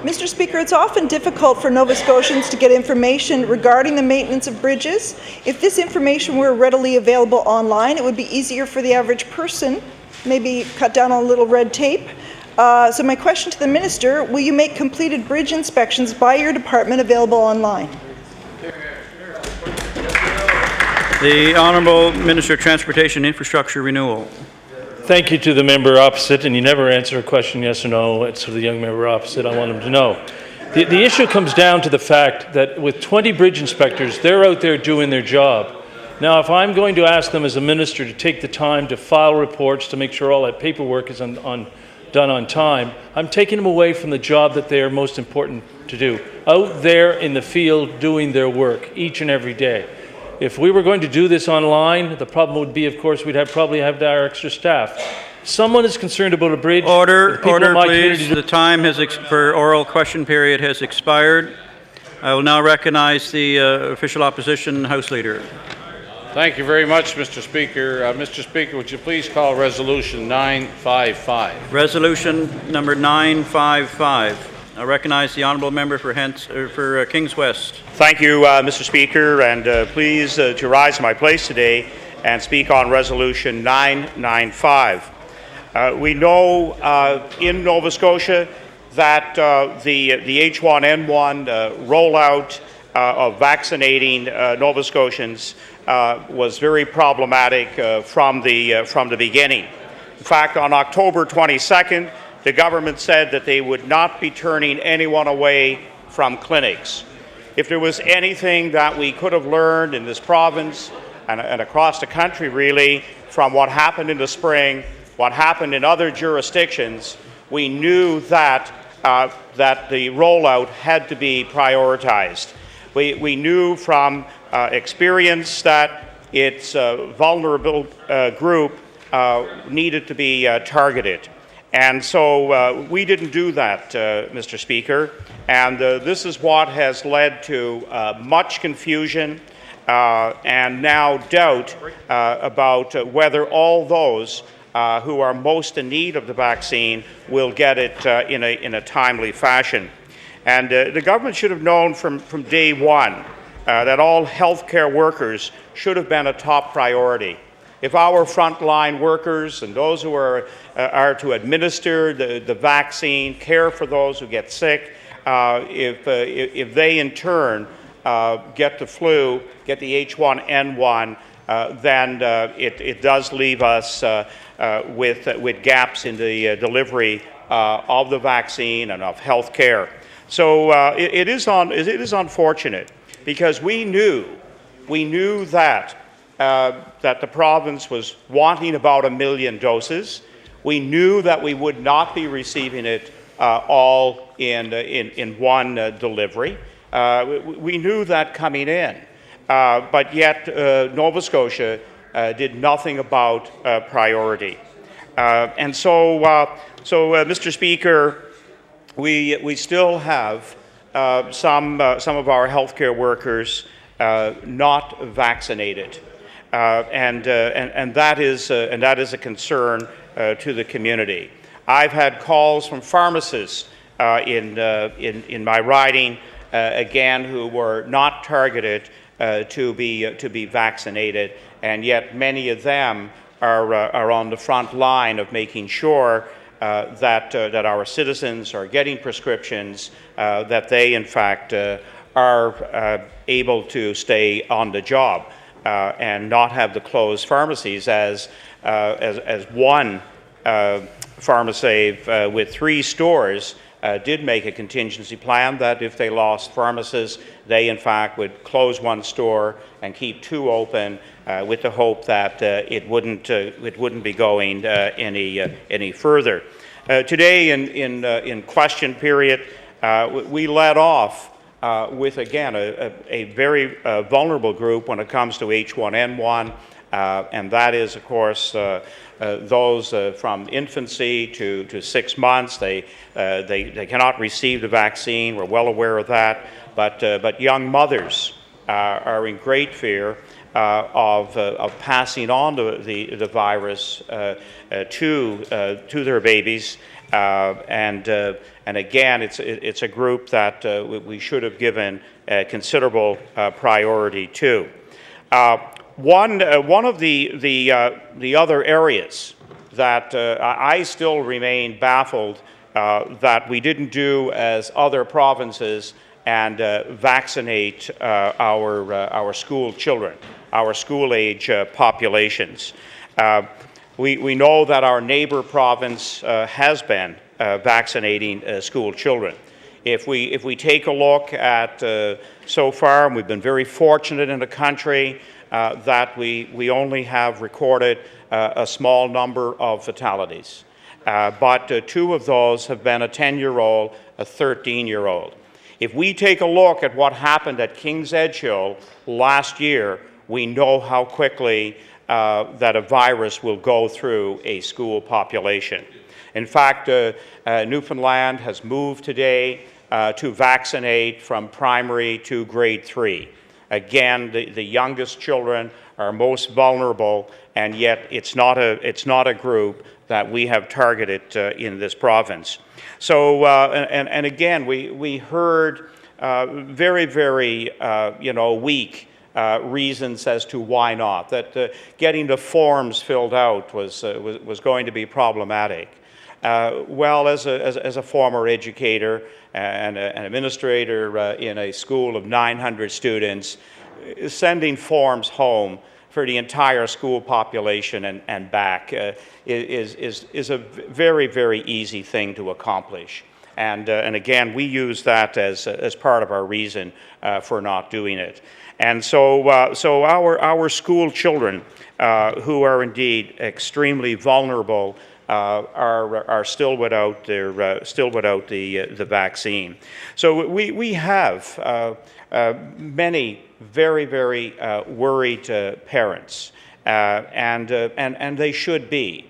Mr. Speaker, it's often difficult for Nova Scotians to get information regarding the maintenance of bridges. If this information were readily available online, it would be easier for the average person, maybe cut down on a little red tape. So my question to the minister, will you make completed bridge inspections by your department available online? The Honourable Minister of Transportation and Infrastructure Renewal. Thank you to the member opposite, and you never answer a question yes or no. It's for the young member opposite. I want him to know. The issue comes down to the fact that with 20 bridge inspectors, they're out there doing their job. Now, if I'm going to ask them as a minister to take the time to file reports to make sure all that paperwork is done on time, I'm taking them away from the job that they are most important to do, out there in the field doing their work each and every day. If we were going to do this online, the problem would be, of course, we'd probably have our extra staff. Someone is concerned about a bridge. Order, please. The time for oral question period has expired. I will now recognize the official opposition House Leader. Thank you very much, Mr. Speaker. Mr. Speaker, would you please call Resolution 955? Resolution number 955. I recognize the Honourable Member for Kings West. Thank you, Mr. Speaker, and pleased to rise to my place today and speak on Resolution 995. We know in Nova Scotia that the H1N1 rollout of vaccinating Nova Scotians was very problematic from the beginning. In fact, on October 22nd, the government said that they would not be turning anyone away from clinics. If there was anything that we could have learned in this province and across the country, really, from what happened in the spring, what happened in other jurisdictions, we knew that the rollout had to be prioritized. We knew from experience that its vulnerable group needed to be targeted. And so we didn't do that, Mr. Speaker, and this is what has led to much confusion and now doubt about whether all those who are most in need of the vaccine will get it in a timely fashion. And the government should have known from day one that all healthcare workers should have been a top priority. If our frontline workers and those who are to administer the vaccine, care for those who get sick, if they in turn get the flu, get the H1N1, then it does leave us with gaps in the delivery of the vaccine and of health care. So it is unfortunate, because we knew that the province was wanting about 1 million doses. We knew that we would not be receiving it all in one delivery. We knew that coming in, but yet Nova Scotia did nothing about priority. And so, Mr. Speaker, we still have some of our healthcare workers not vaccinated, and that is a concern to the community. I've had calls from pharmacists in my riding, again, who were not targeted to be vaccinated, and yet many of them are on the front line of making sure that our citizens are getting prescriptions, that they in fact are able to stay on the job and not have the closed pharmacies, as one pharmacy with 3 stores did make a contingency plan that if they lost pharmacists, they in fact would close 1 store and keep 2 open, with the hope that it wouldn't be going any further. Today in question period, we led off with, again, a very vulnerable group when it comes to H1N1, and that is, of course, those from infancy to 6 months. They cannot receive the vaccine. We're well aware of that. But young mothers are in great fear of passing on the virus to their babies. And again, it's a group that we should have given considerable priority to. One of the other areas that I still remain baffled that we didn't do as other provinces and vaccinate our school children, our school-age populations. We know that our neighbor province has been vaccinating school children. If we take a look at so far, and we've been very fortunate in the country that we only have recorded a small number of fatalities. But 2 of those have been a 10-year-old, a 13-year-old. If we take a look at what happened at King's Edgehill last year, we know how quickly that a virus will go through a school population. In fact, Newfoundland has moved today to vaccinate from primary to grade 3. Again, the youngest children are most vulnerable, and yet it's not a group that we have targeted in this province. So, and again, we heard very, very weak reasons as to why not. That getting the forms filled out was going to be problematic. Well, as a former educator and an administrator in a school of 900 students, sending forms home for the entire school population and back is a very, very easy thing to accomplish. And again, we use that as part of our reason for not doing it. And so our school children, who are indeed extremely vulnerable, are still without the vaccine. So we have many very, very worried parents, and they should be.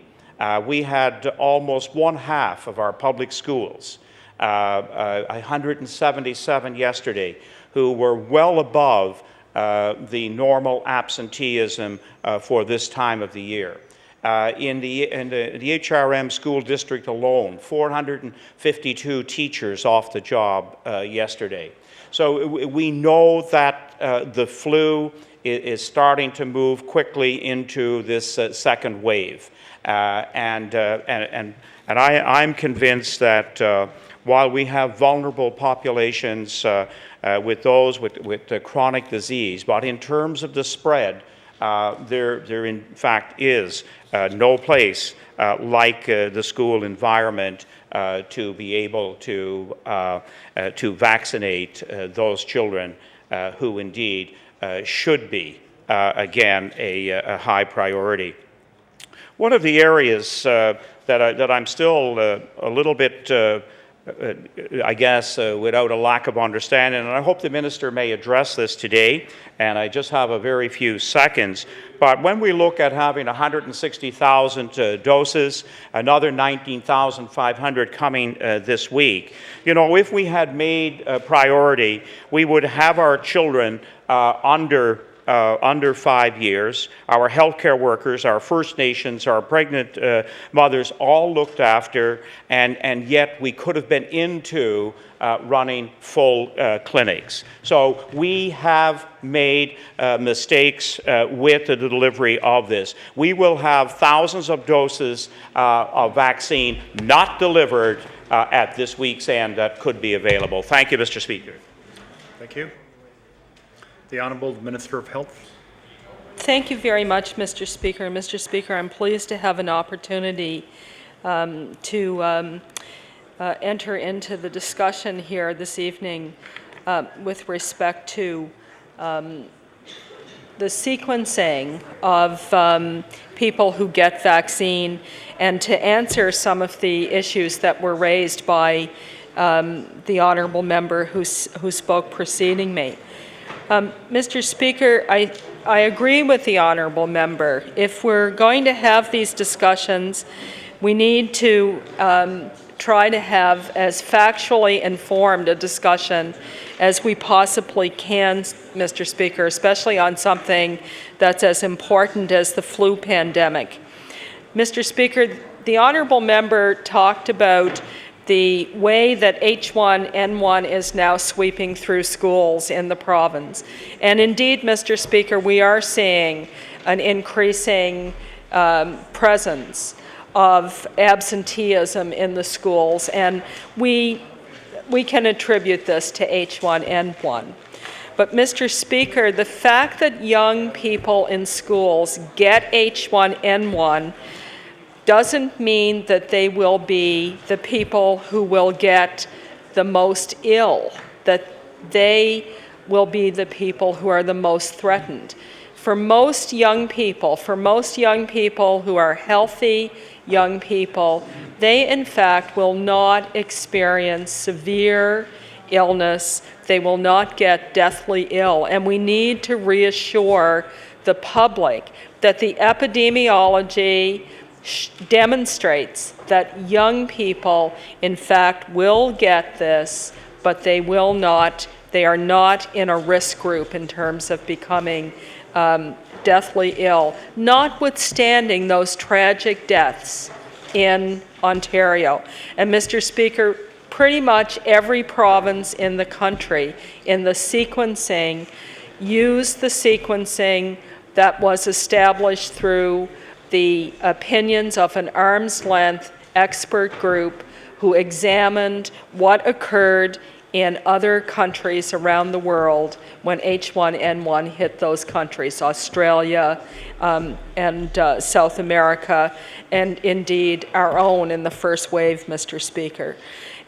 We had almost 1/2 of our public schools, 177 yesterday, who were well above the normal absenteeism for this time of the year. in the HRM school district alone, 452 teachers off the job yesterday. So we know that the flu is starting to move quickly into this second wave. And I'm convinced that while we have vulnerable populations with those with chronic disease, but in terms of the spread, there in fact is no place like the school environment to be able to vaccinate those children who indeed should be, again, a high priority. One of the areas that I'm still a little bit, I guess, without a lack of understanding, and I hope the minister may address this today, and I just have a very few seconds, but when we look at having 160,000 doses, another 19,500 coming this week, you know, if we had made a priority, we would have our children under 5 years, our healthcare workers, our First Nations, our pregnant mothers, all looked after, and yet we could have been into running full clinics. So we have made mistakes with the delivery of this. We will have thousands of doses of vaccine not delivered at this week's end that could be available. Thank you, Mr. Speaker. Thank you. The Honourable Minister of Health. Thank you very much, Mr. Speaker. Mr. Speaker, I'm pleased to have an opportunity to enter into the discussion here this evening with respect to the sequencing of people who get vaccine and to answer some of the issues that were raised by the honourable member who spoke preceding me. Mr. Speaker, I agree with the honourable member. If we're going to have these discussions, we need to try to have as factually informed a discussion as we possibly can, Mr. Speaker, especially on something that's as important as the flu pandemic. Mr. Speaker, the honourable member talked about the way that H1N1 is now sweeping through schools in the province. And indeed, Mr. Speaker, we are seeing an increasing presence of absenteeism in the schools, and we can attribute this to H1N1. But Mr. Speaker, the fact that young people in schools get H1N1 doesn't mean that they will be the people who will get the most ill, that they will be the people who are the most threatened. For most young people who are healthy young people, they in fact will not experience severe illness. They will not get deathly ill. And we need to reassure the public that the epidemiology demonstrates that young people, in fact, will get this, but they are not in a risk group in terms of becoming deathly ill, notwithstanding those tragic deaths in Ontario. And Mr. Speaker, pretty much every province in the country in the sequencing used the sequencing that was established through the opinions of an arm's length expert group who examined what occurred in other countries around the world when H1N1 hit those countries, Australia and South America, and indeed our own in the first wave, Mr. Speaker.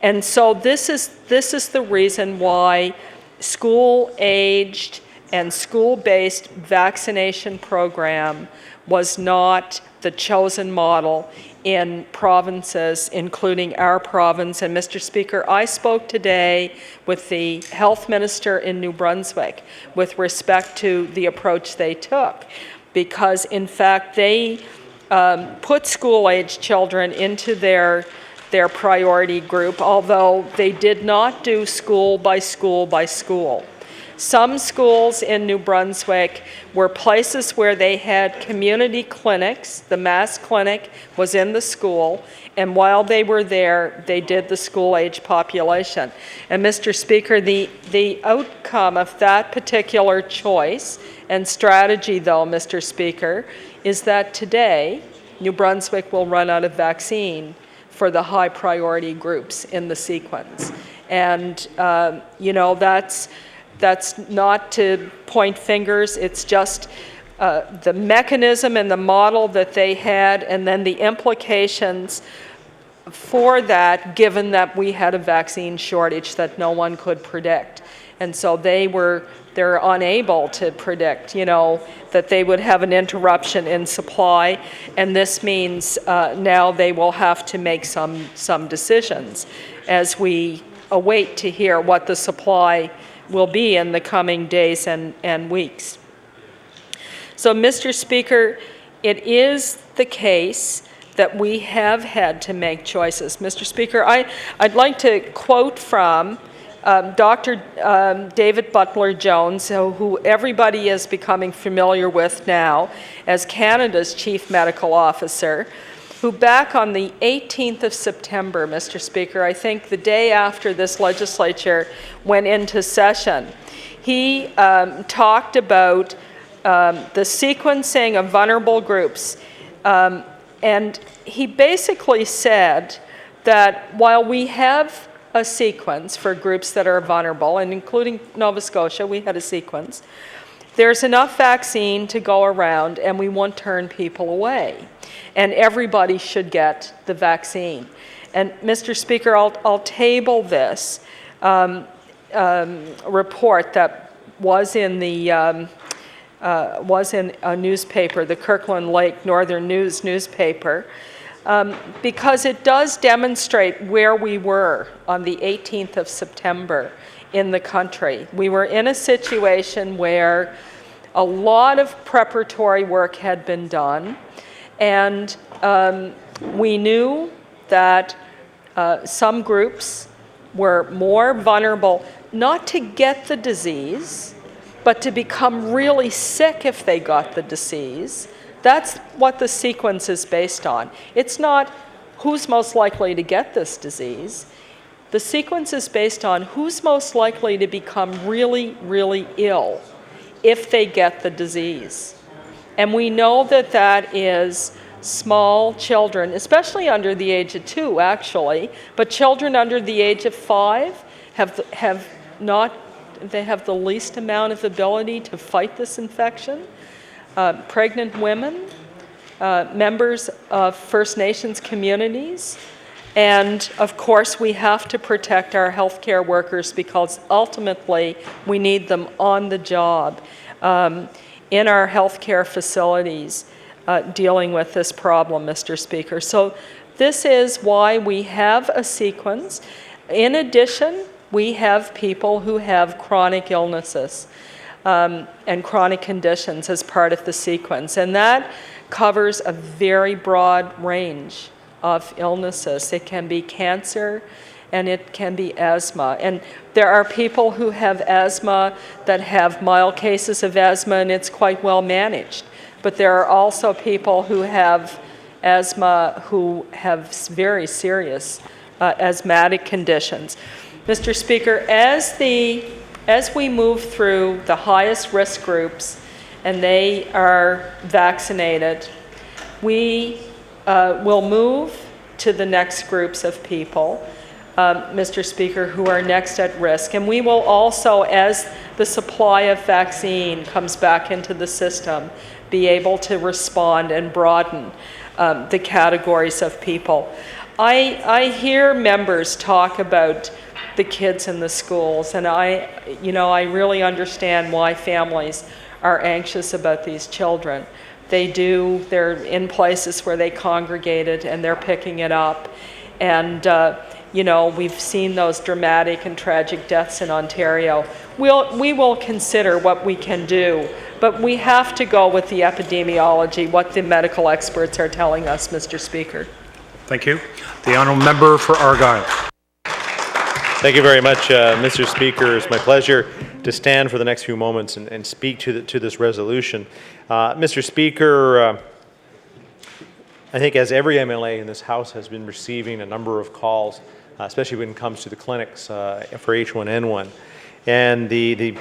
And so this is the reason why school-aged and school-based vaccination program was not the chosen model in provinces, including our province. And Mr. Speaker, I spoke today with the health minister in New Brunswick with respect to the approach they took, because in fact they put school-aged children into their priority group, although they did not do school by school by school. Some schools in New Brunswick were places where they had community clinics. The mass clinic was in the school, and while they were there, they did the school-age population. And Mr. Speaker, the outcome of that particular choice and strategy, though, Mr. Speaker, is that today, New Brunswick will run out of vaccine for the high priority groups in the sequence. And, you know, that's not to point fingers, it's just the mechanism and the model that they had, and then the implications for that, given that we had a vaccine shortage that no one could predict. And so they're unable to predict, you know, that they would have an interruption in supply, and this means now they will have to make some decisions as we await to hear what the supply will be in the coming days and weeks. So, Mr. Speaker, it is the case that we have had to make choices. Mr. Speaker, I'd like to quote from Dr. David Butler-Jones, who everybody is becoming familiar with now as Canada's Chief Medical Officer, who back on the 18th of September, Mr. Speaker, I think the day after this legislature went into session, he talked about the sequencing of vulnerable groups. And he basically said that while we have a sequence for groups that are vulnerable, and including Nova Scotia, we had a sequence, there's enough vaccine to go around and we won't turn people away. And everybody should get the vaccine. And Mr. Speaker, I'll table this report that was in a newspaper, the Kirkland Lake Northern News newspaper, because it does demonstrate where we were on the 18th of September in the country. We were in a situation where a lot of preparatory work had been done, and we knew that some groups were more vulnerable, not to get the disease, but to become really sick if they got the disease. That's what the sequence is based on. It's not who's most likely to get this disease. The sequence is based on who's most likely to become really, really ill if they get the disease. And we know that that is small children, especially under the age of 2, actually, but children under the age of 5 have the least amount of ability to fight this infection. Pregnant women, members of First Nations communities, and of course we have to protect our healthcare workers because ultimately we need them on the job in our healthcare facilities dealing with this problem, Mr. Speaker. So this is why we have a sequence. In addition, we have people who have chronic illnesses and chronic conditions as part of the sequence, and that covers a very broad range of illnesses. It can be cancer and it can be asthma. And there are people who have asthma that have mild cases of asthma and it's quite well managed. But there are also people who have asthma who have very serious asthmatic conditions. Mr. Speaker, as we move through the highest risk groups and they are vaccinated, we will move to the next groups of people, Mr. Speaker, who are next at risk. And we will also, as the supply of vaccine comes back into the system, be able to respond and broaden the categories of people. I hear members talk about the kids in the schools, and I really understand why families are anxious about these children. They're in places where they congregated and they're picking it up. And, we've seen those dramatic and tragic deaths in Ontario. We will consider what we can do, but we have to go with the epidemiology, what the medical experts are telling us, Mr. Speaker. Thank you. The honourable member for Argyle. Thank you very much, Mr. Speaker. It's my pleasure stand for the next few moments and speak to this resolution. Mr. Speaker, I think as every MLA in this House has been receiving a number of calls, especially when it comes to the clinics for H1N1, and the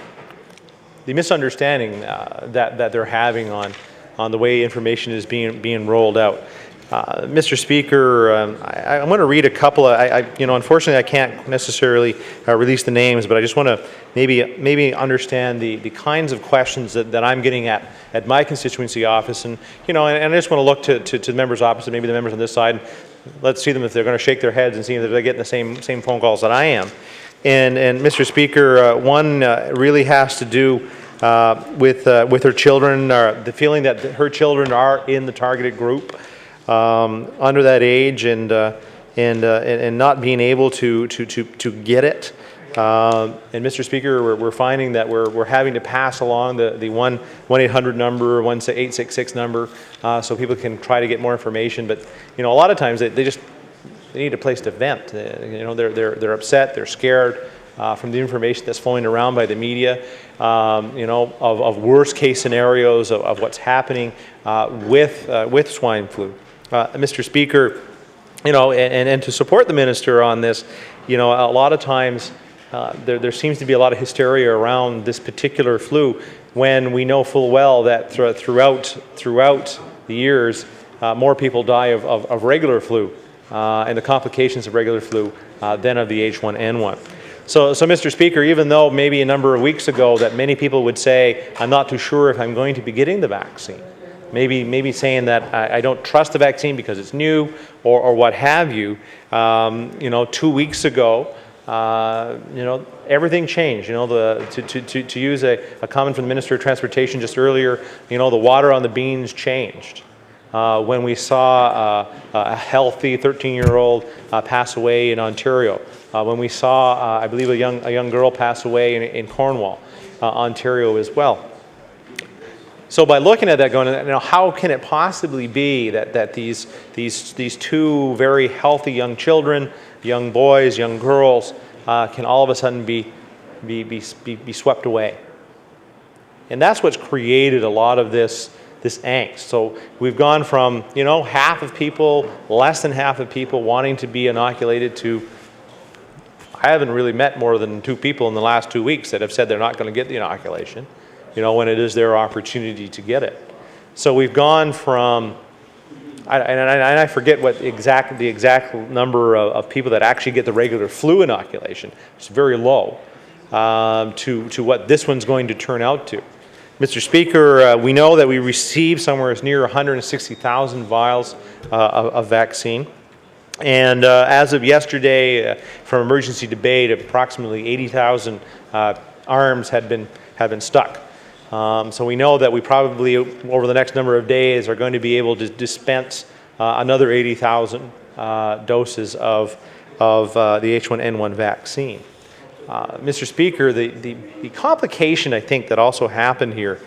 misunderstanding that they're having on the way information is being rolled out. Mr. Speaker, I'm going to read a couple of, unfortunately I can't necessarily release the names, but I just want to maybe understand the kinds of questions that I'm getting at my constituency office, and I just want to look to the members opposite, maybe the members on this side. Let's see them if they're going to shake their heads and see if they're getting the same phone calls that I am. And Mr. Speaker, one really has to do with her children, the feeling that her children are in the targeted group. Under that age, and not being able to get it. And Mr. Speaker, we're finding that we're having to pass along the 1-800 number, 1-866 number, so people can try to get more information. But a lot of times they need a place to vent. They're upset, they're scared from the information that's flowing around by the media. Of worst case scenarios of what's happening with swine flu. Mr. Speaker, and to support the minister on this, a lot of times there seems to be a lot of hysteria around this particular flu when we know full well that throughout the years more people die of regular flu and the complications of regular flu than of the H1N1. So, Mr. Speaker, even though maybe a number of weeks ago that many people would say, I'm not too sure if I'm going to be getting the vaccine, maybe saying that I don't trust the vaccine because it's new or what have you, 2 weeks ago, everything changed. To use a comment from the Minister of Transportation just earlier, the water on the beans changed. When we saw a healthy 13-year-old pass away in Ontario, when we saw, I believe, a young girl pass away in Cornwall, Ontario as well. So by looking at that, going, how can it possibly be that these two very healthy young children, young boys, young girls, can all of a sudden be swept away? And that's what's created a lot of this angst. So we've gone from half of people, less than half of people wanting to be inoculated to, I haven't really met more than 2 people in the last 2 weeks that have said they're not going to get the inoculation, when it is their opportunity to get it. So we've gone from, I forget what the exact number of people that actually get the regular flu inoculation. It's very low to what this one's going to turn out to. Mr. Speaker, we know that we received somewhere near 160,000 vials of vaccine. And as of yesterday, from emergency debate, approximately 80,000 arms had been stuck. So we know that we probably, over the next number of days, are going to be able to dispense another 80,000 doses of the H1N1 vaccine. Mr. Speaker, the complication I think that also happened here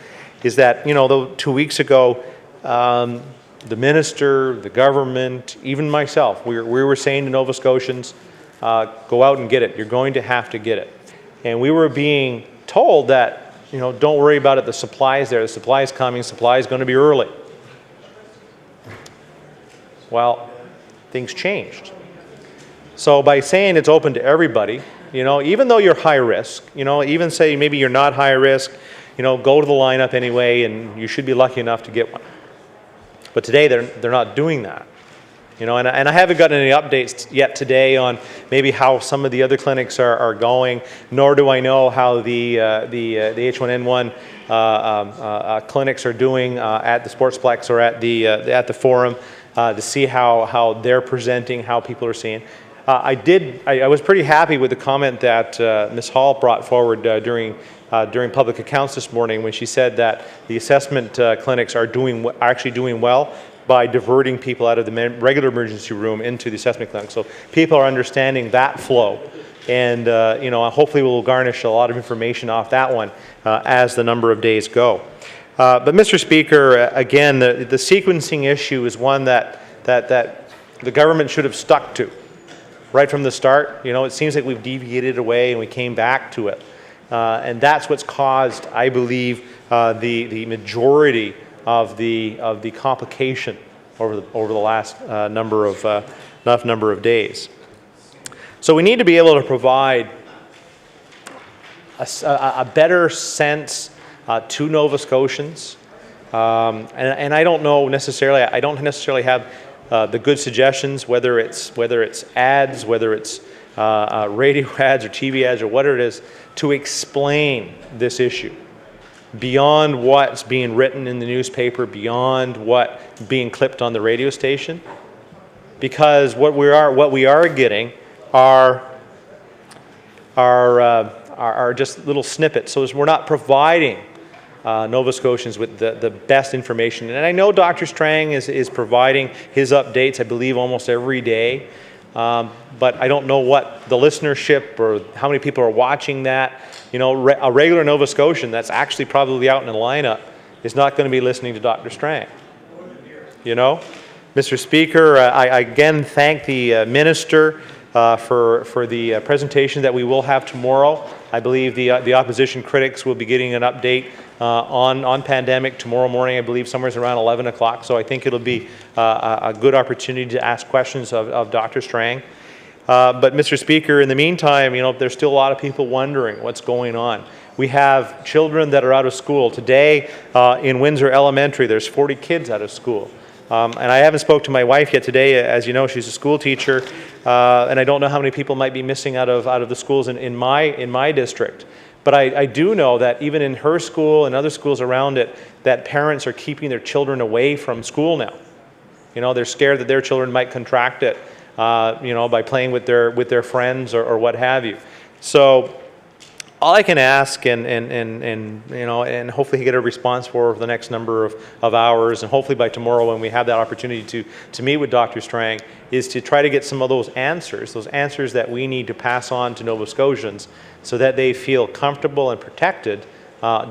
is that, though 2 weeks ago, the minister, the government, even myself, we were saying to Nova Scotians, go out and get it. You're going to have to get it. And we were being told that, don't worry about it, the supply is there, the supply is coming, supply is going to be early. Well, things changed. So by saying it's open to everybody, even though you're high risk, even say maybe you're not high risk, go to the lineup anyway and you should be lucky enough to get one. But today they're not doing that. And I haven't gotten any updates yet today on maybe how some of the other clinics are going, nor do I know how the H1N1 clinics are doing at the Sportsplex or at the Forum to see how they're presenting, how people are seeing. I was pretty happy with the comment that Ms. Hall brought forward during public accounts this morning when she said that the assessment clinics are actually doing well by diverting people out of the regular emergency room into the assessment clinic. So people are understanding that flow, and hopefully we'll garnish a lot of information off that one as the number of days go. But Mr. Speaker, again, the sequencing issue is one that the government should have stuck to right from the start. It seems like we've deviated away and we came back to it. And that's what's caused, I believe, the majority of the complication over the last number of days. So we need to be able to provide a better sense to Nova Scotians, and I don't know necessarily. I don't necessarily have the good suggestions, whether it's ads, whether it's radio ads or TV ads or whatever it is, to explain this issue beyond what's being written in the newspaper, beyond what being clipped on the radio station, because what we are getting are just little snippets. So we're not providing Nova Scotians with the best information. And I know Dr. Strang is providing his updates, I believe, almost every day. But I don't know what the listenership or how many people are watching that. You know, a regular Nova Scotian that's actually probably out in the lineup is not going to be listening to Dr. Strang. You know? Mr. Speaker, I again thank the Minister for the presentation that we will have tomorrow. I believe the opposition critics will be getting an update on pandemic tomorrow morning, I believe somewhere around 11 o'clock. So I think it'll be a good opportunity to ask questions of Dr. Strang. But Mr. Speaker, in the meantime, you know, there's still a lot of people wondering what's going on. We have children that are out of school. Today in Windsor Elementary, there's 40 kids out of school. And I haven't spoke to my wife yet today. As you know, she's a school teacher, and I don't know how many people might be missing out of the schools in my district. But I do know that even in her school and other schools around it, that parents are keeping their children away from school now. You know, they're scared that their children might contract it, you know, by playing with their friends or what have you. So all I can ask, and you know, and hopefully get a response for the next number of hours, and hopefully by tomorrow when we have that opportunity to meet with Dr. Strang, is to try to get some of those answers that we need to pass on to Nova Scotians so that they feel comfortable and protected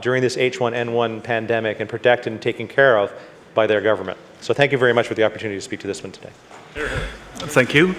during this H1N1 pandemic, and protected and taken care of by their government. So thank you very much for the opportunity to speak to this one today. Thank you.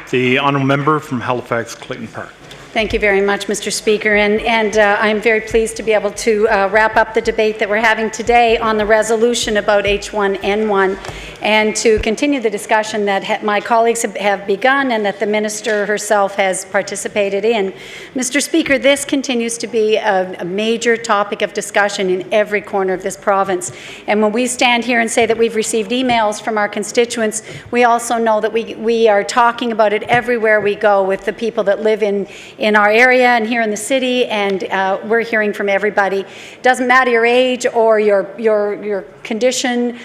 The honourable member from Halifax Clayton Park. Thank you very much, Mr. Speaker, and I'm very pleased to be able to wrap up the debate that we're having today on the resolution about H1N1, and to continue the discussion that my colleagues have begun and that the Minister herself has participated in. Mr. Speaker, this continues to be a major topic of discussion in every corner of this province. And when we stand here and say that we've received emails from our constituents, we also know that we are talking about it everywhere we go with the people that live in our area and here in the city, and we're hearing from everybody. Doesn't matter your age or your condition,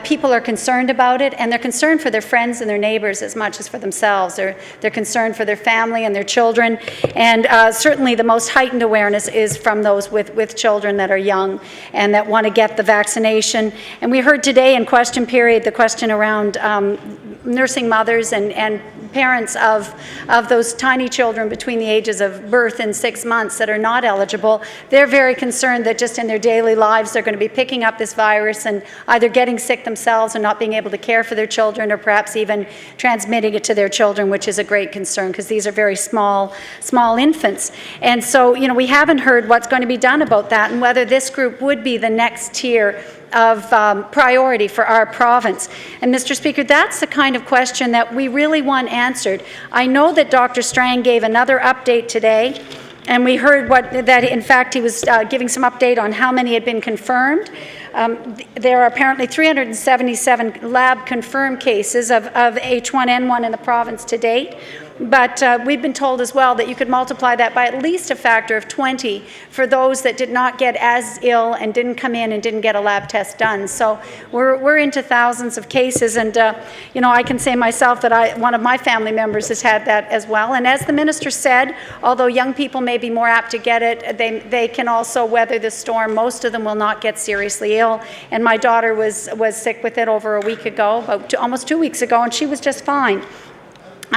people are concerned about it, and they're concerned for their friends and their neighbours as much as for themselves. They're concerned for their family and their children, and certainly the most heightened awareness is from those with children that are young and that want to get the vaccination. And we heard today in question period the question around nursing mothers and parents of those tiny children between the ages of birth and 6 months that are not eligible. They're very concerned that just in their daily lives they're going to be picking up this virus and either getting sick themselves and not being able to care for their children, or perhaps even transmitting it to their children, which is a great concern because these are very small infants. And so, you know, we haven't heard what's going to be done about that and whether this group would be the next tier of priority for our province. And Mr. Speaker, that's the kind of question that we really want answered. I know that Dr. Strang gave another update today, and we heard that in fact he was giving some update on how many had been confirmed. There are apparently 377 lab confirmed cases of H1N1 in the province to date. But we've been told as well that you could multiply that by at least a factor of 20 for those that did not get as ill and didn't come in and didn't get a lab test done. So we're into thousands of cases, and you know, I can say myself that one of my family members has had that as well. And as the Minister said, although young people may be more apt to get it, they can also weather the storm. Most of them will not get seriously ill. And my daughter was sick with it over a week ago, almost 2 weeks ago, and she was just fine.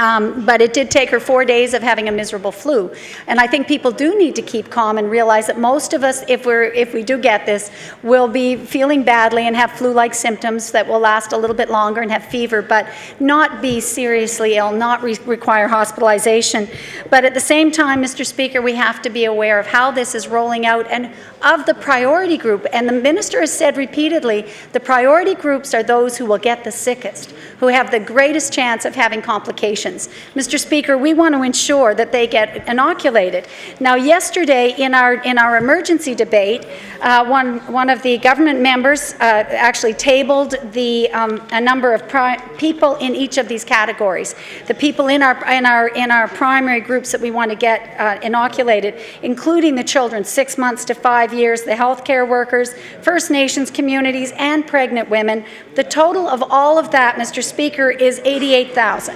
But it did take her 4 days of having a miserable flu. And I think people do need to keep calm and realize that most of us, if we do get this, will be feeling badly and have flu-like symptoms that will last a little bit longer and have fever, but not be seriously ill, not require hospitalization. But at the same time, Mr. Speaker, we have to be aware of how this is rolling out and of the priority group. And the minister has said repeatedly, the priority groups are those who will get the sickest, who have the greatest chance of having complications. Mr. Speaker, we want to ensure that they get inoculated. Now, yesterday in our emergency debate, one of the government members actually tabled a number of people in each of these categories. The people in our primary groups that we want to get inoculated, including the children 6 months to 5 years, the healthcare workers, First Nations communities, and pregnant women. The total of all of that, Mr. Speaker, is 88,000.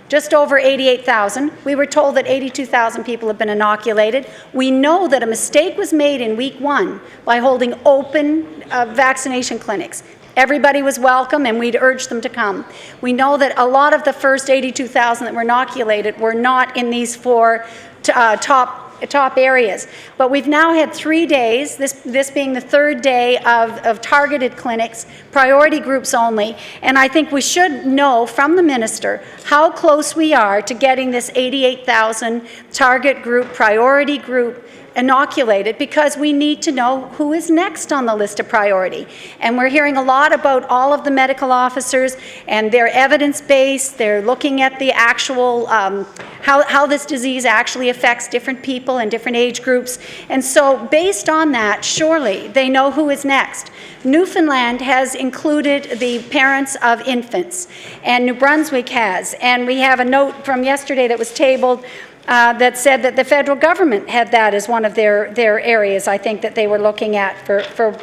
Just over 88,000. We were told that 82,000 people have been inoculated. We know that a mistake was made in week 1 by holding open vaccination clinics. Everybody was welcome, and we'd urged them to come. We know that a lot of the first 82,000 that were inoculated were not in these 4 top areas. But we've now had 3 days, this being the 3rd day of targeted clinics, priority groups only, and I think we should know from the minister how close we are to getting this 88,000 target group, priority group inoculated, because we need to know who is next on the list of priority. And we're hearing a lot about all of the medical officers and their evidence-based. They're looking at the actual how this disease actually affects different people and different age groups. And so based on that, surely they know who is next. Newfoundland has included the parents of infants, and New Brunswick has. And we have a note from yesterday that was tabled that said that the federal government had that as one of their areas, I think, that they were looking at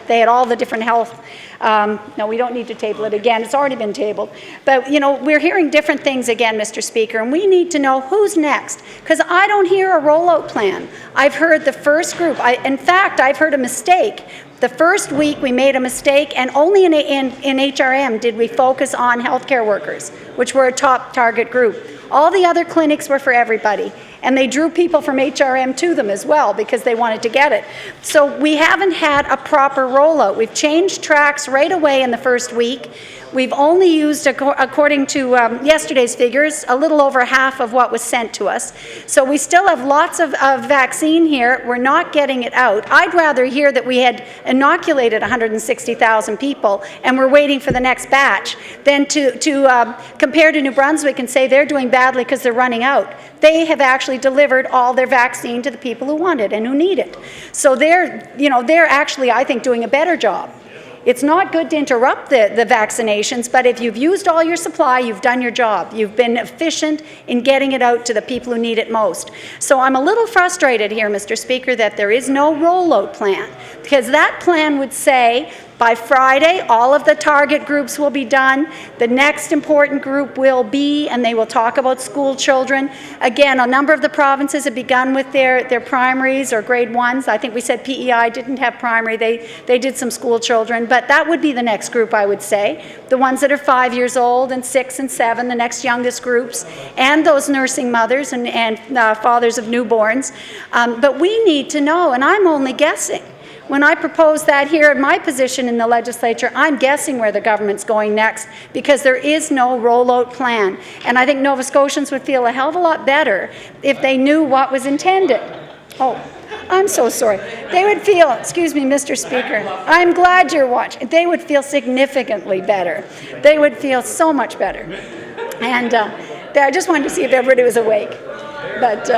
they had all the different health. No, we don't need to table it again. It's already been tabled. But, you know, we're hearing different things again, Mr. Speaker, and we need to know who's next, because I don't hear a rollout plan. I've heard the first group. In fact, I've heard a mistake. The first week we made a mistake, and only in HRM did we focus on healthcare workers, which were a top target group. All the other clinics were for everybody, and they drew people from HRM to them as well because they wanted to get it. So we haven't had a proper rollout. We've changed tracks right away in the first week. We've only used, according to yesterday's figures, a little over half of what was sent to us. So we still have lots of vaccine here. We're not getting it out. I'd rather hear that we had inoculated 160,000 people and we're waiting for the next batch than to compare to New Brunswick and say they're doing badly because they're running out. They have actually delivered all their vaccine to the people who want it and who need it. So they're actually, I think, doing a better job. It's not good to interrupt the vaccinations, but if you've used all your supply, you've done your job. You've been efficient in getting it out to the people who need it most. So I'm a little frustrated here, Mr. Speaker, that there is no rollout plan, because that plan would say by Friday, all of the target groups will be done. The next important group will be, and they will talk about school children. Again, a number of the provinces have begun with their primaries or grade 1s. I think we said PEI didn't have primary. They did some school children, but that would be the next group, I would say. The ones that are 5 years old and 6 and 7, the next youngest groups, and those nursing mothers and fathers of newborns. But we need to know, and I'm only guessing. When I propose that here in my position in the legislature, I'm guessing where the government's going next because there is no rollout plan. And I think Nova Scotians would feel a hell of a lot better if they knew what was intended. Oh, I'm so sorry. They would feel, excuse me, Mr. Speaker, I'm glad you're watching. They would feel significantly better. They would feel so much better. And I just wanted to see if everybody was awake. But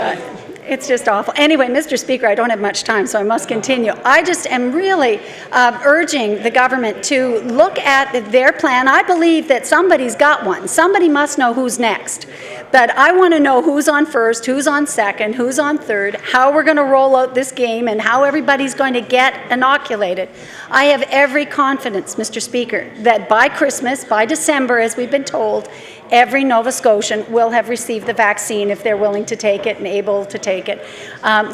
it's just awful. Anyway, Mr. Speaker, I don't have much time, so I must continue. I just am really urging the government to look at their plan. I believe that somebody's got one. Somebody must know who's next. But I want to know who's on first, who's on second, who's on third, how we're going to roll out this game, and how everybody's going to get inoculated. I have every confidence, Mr. Speaker, that by Christmas, by December, as we've been told, every Nova Scotian will have received the vaccine if they're willing to take it and able to take it.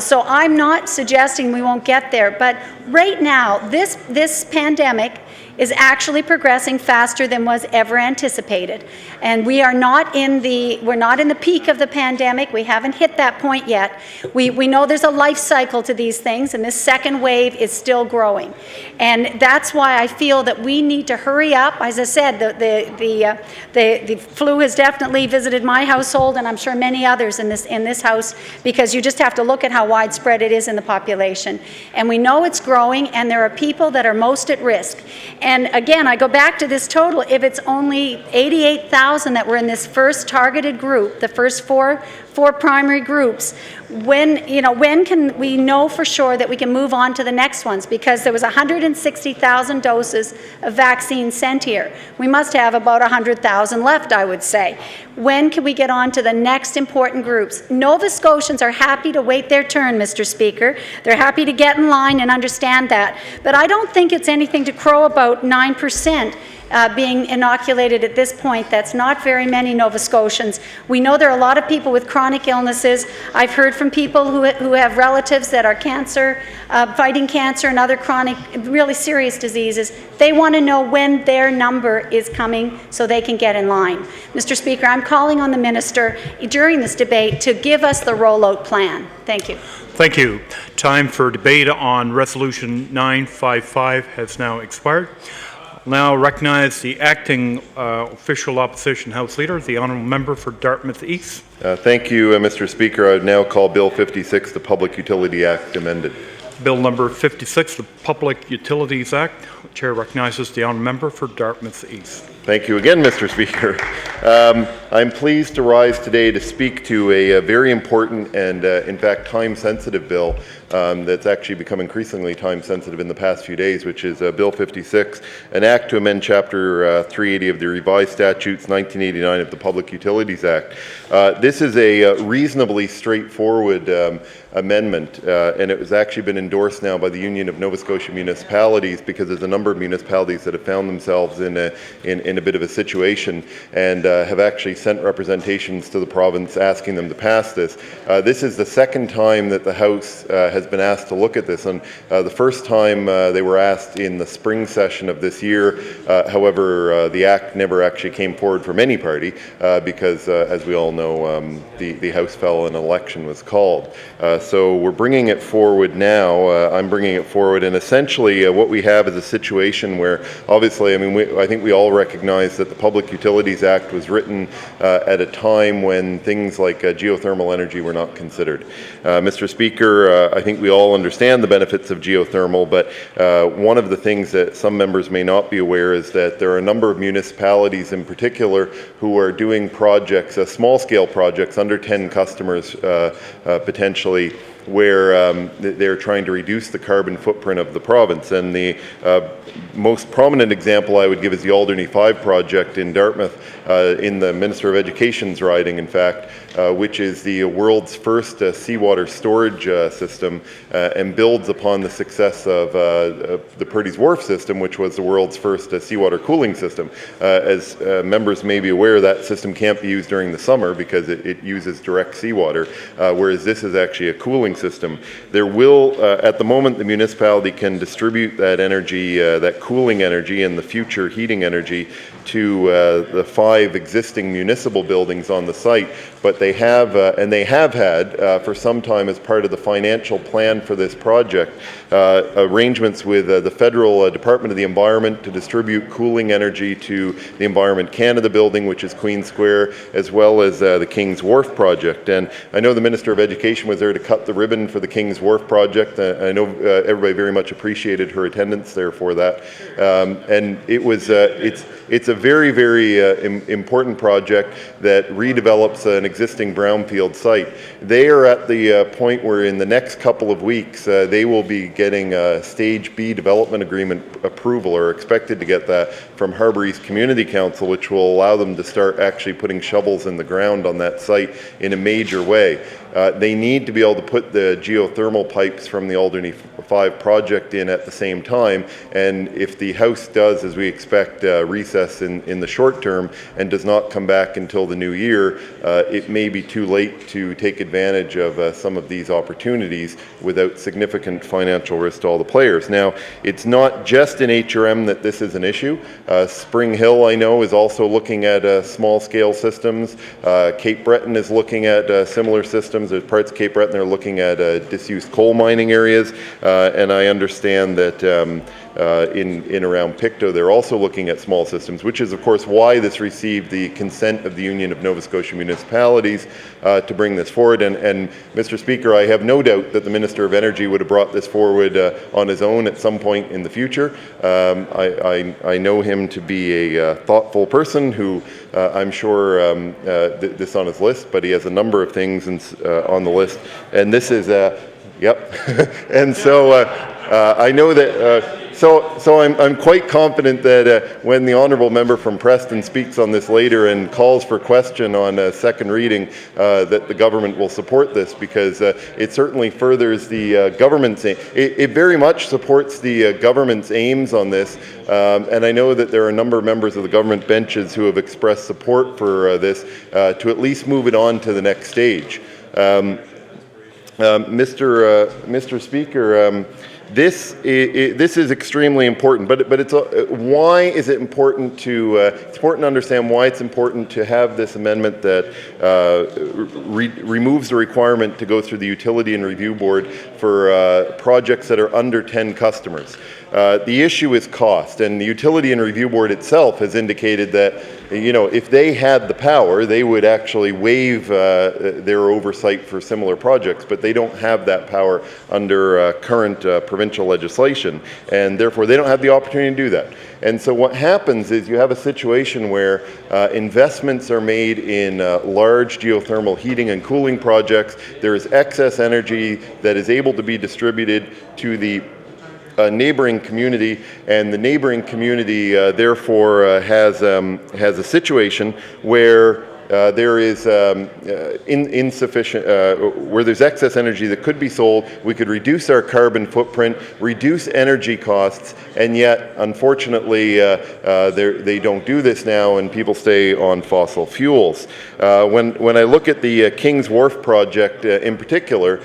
So I'm not suggesting we won't get there, but right now, this pandemic is actually progressing faster than was ever anticipated. And we're not in the peak of the pandemic. We haven't hit that point yet. We know there's a life cycle to these things, and this second wave is still growing. And that's why I feel that we need to hurry up. As I said, the flu has definitely visited my household, and I'm sure many others in this house, because you just have to look at how widespread it is in the population. And we know it's growing, and there are people that are most at risk. And again, I go back to this total. If it's only 88,000 that were in this first targeted group, the first four primary groups, when can we know for sure that we can move on to the next ones? Because there was 160,000 doses of vaccine sent here. We must have about 100,000 left, I would say. When can we get on to the next important groups? Nova Scotians are happy to wait their turn, Mr. Speaker. They're happy to get in line and understand that. But I don't think it's anything to crow about 9%. Being inoculated at this point. That's not very many Nova Scotians. We know there are a lot of people with chronic illnesses. I've heard from people who have relatives that are fighting cancer and other chronic, really serious diseases. They want to know when their number is coming so they can get in line. Mr. Speaker, I'm calling on the Minister during this debate to give us the rollout plan. Thank you. Thank you. Time for debate on Resolution 955 has now expired. Now recognize the acting official opposition House Leader, the Honourable Member for Dartmouth East. Thank you, Mr. Speaker. I would now call Bill 56, the Public Utility Act, amended. Bill number 56, the Public Utilities Act. The Chair recognizes the Honourable Member for Dartmouth East. Thank you again, Mr. Speaker. I'm pleased to rise today to speak to a very important and, in fact, time-sensitive bill that's actually become increasingly time-sensitive in the past few days, which is Bill 56, an act to amend Chapter 380 of the Revised Statutes 1989 of the Public Utilities Act. This is a reasonably straightforward amendment, and it has actually been endorsed now by the Union of Nova Scotia Municipalities, because there's a number of municipalities that have found themselves in a bit of a situation and have actually sent representations to the province asking them to pass this. This is the second time that the House has been asked to look at this, and the first time they were asked in the spring session of this year. However, the Act never actually came forward from any party because, as we all know, the House fell and an election was called. So we're bringing it forward now. I'm bringing it forward, and essentially what we have is a situation where, obviously, I think we all recognize that the Public Utilities Act was written at a time when things like geothermal energy were not considered. Mr. Speaker, I think we all understand the benefits of geothermal, but one of the things that some members may not be aware is that there are a number of municipalities in particular who are doing projects, small-scale projects, under 10 customers potentially, where they're trying to reduce the carbon footprint of the province. And the most prominent example I would give is the Alderney 5 project in Dartmouth, in the Minister of Education's riding, in fact, which is the world's first seawater storage system and builds upon the success of the Purdy's Wharf system, which was the world's first seawater cooling system. As members may be aware, that system can't be used during the summer because it uses direct seawater, whereas this is actually a cooling system. There will, at the moment, the municipality can distribute that energy, that cooling energy and the future heating energy to the 5 existing municipal buildings on the site, but they have, and they have had for some time as part of the financial plan for this project, arrangements with the Federal Department of the Environment to distribute cooling energy to the Environment Canada building, which is Queen Square, as well as the King's Wharf project. And I know the Minister of Education was there to cut the ribbon for the King's Wharf project. I know everybody very much appreciated her attendance there for that. And it was, it's a very, very important project that redevelops an existing brownfield site. They are at the point where in the next couple of weeks they will be getting a Stage B development agreement approval, or expected to get that from Harbour East Community Council, which will allow them to start actually putting shovels in the ground on that site in a major way. They need to be able to put the geothermal pipes from the Alderney 5 project in at the same time, and if the House does, as we expect, recess in the short term and does not come back until the new year, it may be too late to take advantage of some of these opportunities without significant financial risk to all the players. Now, it's not just in HRM that this is an issue. Spring Hill, I know, is also looking at small-scale systems. Cape Breton is looking at similar systems. There's parts of Cape Breton that are looking at disused coal mining areas, and I understand that in around Pictou, they're also looking at small systems, which is, of course, why this received the consent of the Union of Nova Scotia Municipalities to bring this forward. And Mr. Speaker, I have no doubt that the Minister of Energy would have brought this forward on his own at some point in the future. I know him to be a thoughtful person who I'm sure this on his list, but he has a number of things on the list, and this is yep. And so I know that. So I'm quite confident that when the honourable member from Preston speaks on this later and calls for question on second reading, that the government will support this, because it certainly furthers the government's aim. It very much supports the government's aims on this, and I know that there are a number of members of the government benches who have expressed support for this to at least move it on to the next stage. Mr. Speaker, this is extremely important, but it's why is it important to? It's important to understand why it's important to have this amendment that removes the requirement to go through the Utility and Review Board for projects that are under 10 customers. The issue is cost, and the Utility and Review Board itself has indicated that, you know, if they had the power, they would actually waive their oversight for similar projects, but they don't have that power under current provincial legislation, and therefore they don't have the opportunity to do that. And so what happens is you have a situation where investments are made in large geothermal heating and cooling projects. There is excess energy that is able to be distributed to the neighboring community, and the neighboring community therefore has a situation where there is insufficient, where there's excess energy that could be sold. We could reduce our carbon footprint, reduce energy costs, and yet, unfortunately, they don't do this now, and people stay on fossil fuels. When I look at the Kings Wharf project in particular,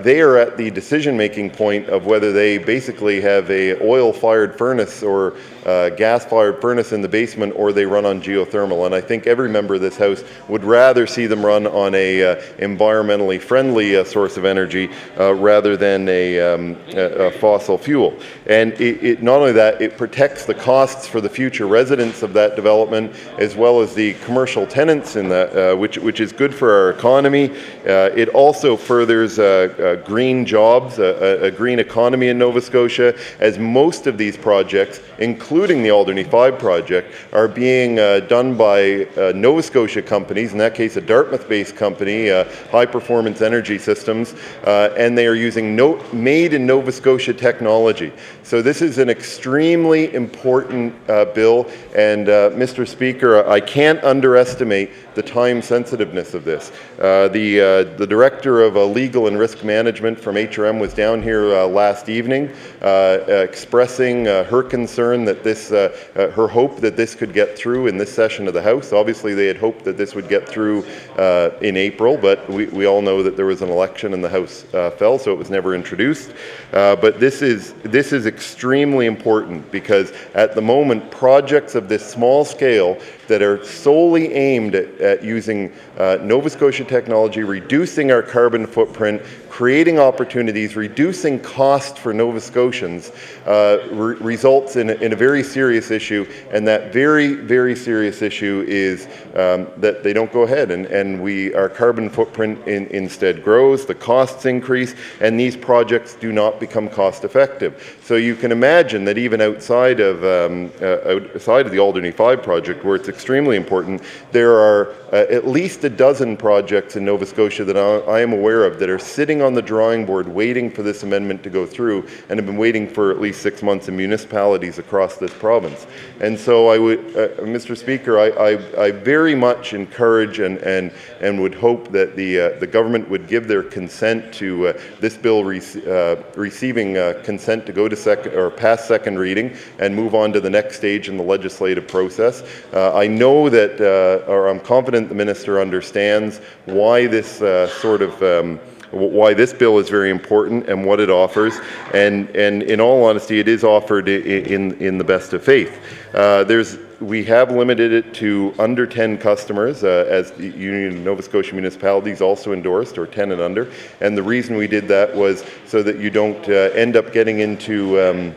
they are at the decision-making point of whether they basically have a oil-fired furnace or gas-fired furnace in the basement, or they run on geothermal. And I think every member of this House would rather see them run on a environmentally friendly source of energy rather than a fossil fuel. And not only that, it protects the costs for the future residents of that development, as well as the commercial tenants in that, which is good for our economy. It also furthers green jobs, a green economy in Nova Scotia, as most of these projects, including the Alderney 5 project, are being done by Nova Scotia companies, in that case a Dartmouth-based company, High Performance Energy Systems, and they are using made in Nova Scotia technology. So this is an extremely important bill, and Mr. Speaker, I can't underestimate the time sensitiveness of this. The Director of Legal and Risk Management from HRM was down here last evening expressing her concern that this, her hope that this could get through in this session of the House. Obviously they had hoped that this would get through in April, but we all know that there was an election and the House fell, so it was never introduced. But this is extremely important, because at the moment projects of this small scale that are solely aimed at using Nova Scotia technology, reducing our carbon footprint, creating opportunities, reducing cost for Nova Scotians, results in a very serious issue, and that very, very serious issue is that they don't go ahead, and our carbon footprint instead grows, the costs increase, and these projects do not become cost effective. So you can imagine that even outside of the Alderney 5 project, where it's extremely important. There are at least a dozen projects in Nova Scotia that I am aware of that are sitting on the drawing board waiting for this amendment to go through, and have been waiting for at least 6 months in municipalities across this province. And so I would, Mr. Speaker, I very much encourage and would hope that the government would give their consent to this bill receiving consent to go to pass second reading and move on to the next stage in the legislative process. I know that, or I'm confident the minister understands why this why this bill is very important and what it offers, and in all honesty, it is offered in the best of faith. We have limited it to under 10 customers, as the Union of Nova Scotia Municipalities also endorsed, or 10 and under. And the reason we did that was so that you don't end up getting into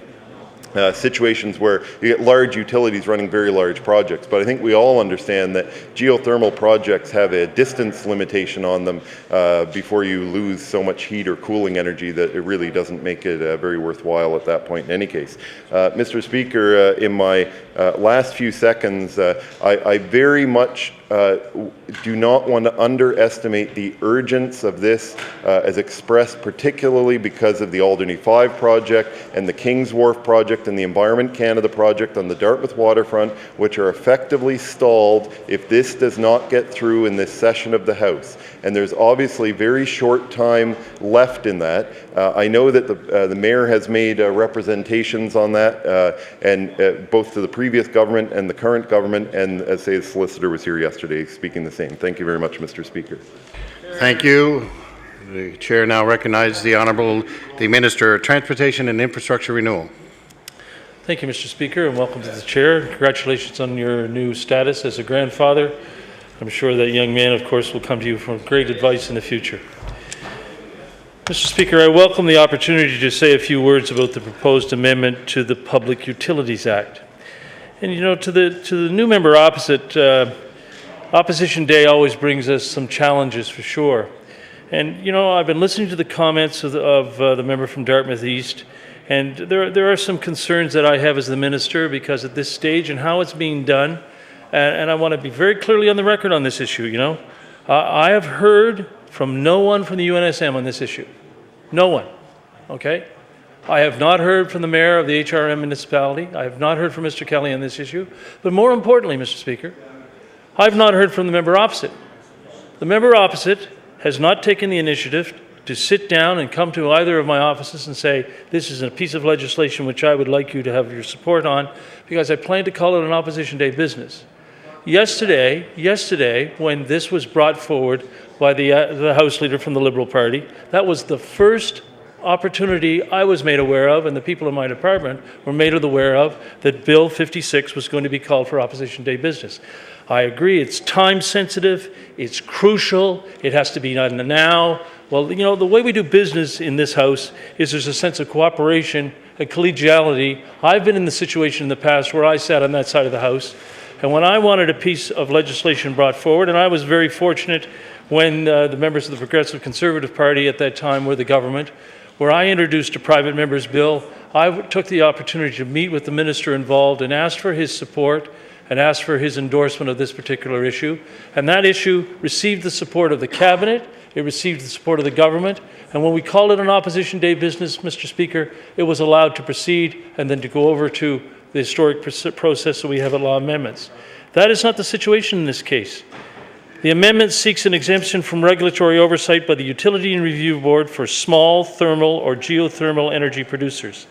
situations where you get large utilities running very large projects. But I think we all understand that geothermal projects have a distance limitation on them before you lose so much heat or cooling energy that it really doesn't make it very worthwhile at that point in any case. Mr. Speaker, in my last few seconds, I very much do not want to underestimate the urgency of this as expressed particularly because of the Alderney 5 project and the Kings Wharf project and the Environment Canada project on the Dartmouth waterfront, which are effectively stalled if this does not get through in this session of the House. And there's obviously very short time left in that. I know that the Mayor has made representations on that, and both to the previous government and the current government, and as I say, the solicitor was here yesterday speaking the same. Thank you very much, Mr. Speaker. Thank you. The Chair now recognizes the Honourable the Minister of Transportation and Infrastructure Renewal. Thank you, Mr. Speaker, and welcome to the Chair. Congratulations on your new status as a grandfather. I'm sure that young man, of course, will come to you for great advice in the future. Mr. Speaker, I welcome the opportunity to say a few words about the proposed amendment to the Public Utilities Act. And you know, to the new member opposite, Opposition Day always brings us some challenges for sure. And you know, I've been listening to the comments of the member from Dartmouth East, and there are some concerns that I have as the minister because at this stage and how it's being done, and I want to be very clearly on the record on this issue, you know. I have heard from no one from the UNSM on this issue. No one, okay? I have not heard from the mayor of the HRM municipality. I have not heard from Mr. Kelly on this issue. But more importantly, Mr. Speaker, I've not heard from the member opposite. The member opposite has not taken the initiative to sit down and come to either of my offices and say, this is a piece of legislation which I would like you to have your support on, because I plan to call it an Opposition Day business. Yesterday, when this was brought forward by the House Leader from the Liberal Party, that was the first opportunity I was made aware of, and the people in my department were made aware of, that Bill 56 was going to be called for Opposition Day business. I agree, it's time sensitive, it's crucial, it has to be done now. Well, you know, the way we do business in this House is there's a sense of cooperation, a collegiality. I've been in the situation in the past where I sat on that side of the House, and when I wanted a piece of legislation brought forward, and I was very fortunate when the members of the Progressive Conservative Party at that time were the government, where I introduced a private member's bill, I took the opportunity to meet with the minister involved and asked for his support and asked for his endorsement of this particular issue. And that issue received the support of the Cabinet, it received the support of the government, and when we called it an Opposition Day business, Mr. Speaker, it was allowed to proceed and then to go over to the historic process so we have law amendments. That is not the situation in this case. The amendment seeks an exemption from regulatory oversight by the Utility and Review Board for small thermal or geothermal energy producers.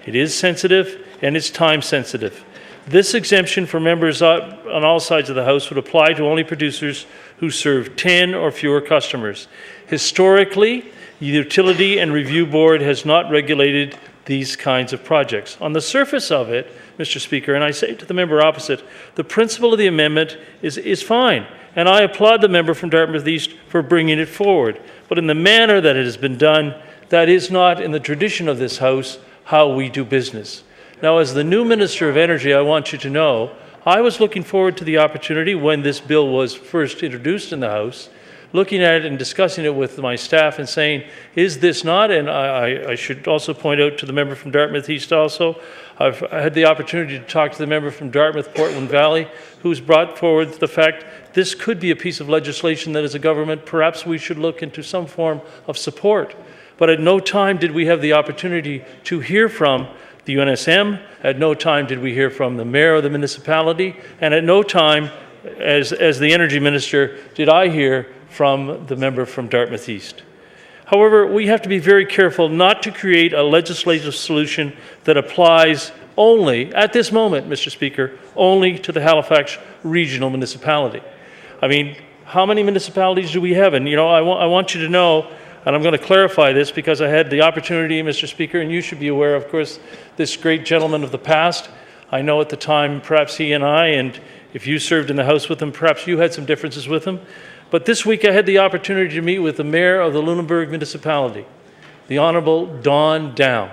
It is sensitive and it's time sensitive. This exemption for members on all sides of the House would apply to only producers who serve 10 or fewer customers. Historically, the Utility and Review Board has not regulated these kinds of projects. On the surface of it, Mr. Speaker, and I say to the member opposite, the principle of the amendment is fine, and I applaud the member from Dartmouth East for bringing it forward. But in the manner that it has been done, that is not in the tradition of this House how we do business. Now, as the new Minister of Energy, I want you to know, I was looking forward to the opportunity when this bill was first introduced in the House looking at it and discussing it with my staff and saying, is this not? And I should also point out to the member from Dartmouth East also, I had the opportunity to talk to the member from Dartmouth, Portland Valley, who's brought forward the fact this could be a piece of legislation that as a government, perhaps we should look into some form of support. But at no time did we have the opportunity to hear from the UNSM, at no time did we hear from the mayor of the municipality, and at no time, as the energy minister, did I hear from the member from Dartmouth East. However, we have to be very careful not to create a legislative solution that applies only, at this moment, Mr. Speaker, only to the Halifax regional municipality. I mean, how many municipalities do we have? And, you know, I want you to know, and I'm going to clarify this because I had the opportunity, Mr. Speaker, and you should be aware, of course, this great gentleman of the past. I know at the time, perhaps he and I, and if you served in the House with him, perhaps you had some differences with him. But this week I had the opportunity to meet with the mayor of the Lunenburg municipality, the Honourable Don Down.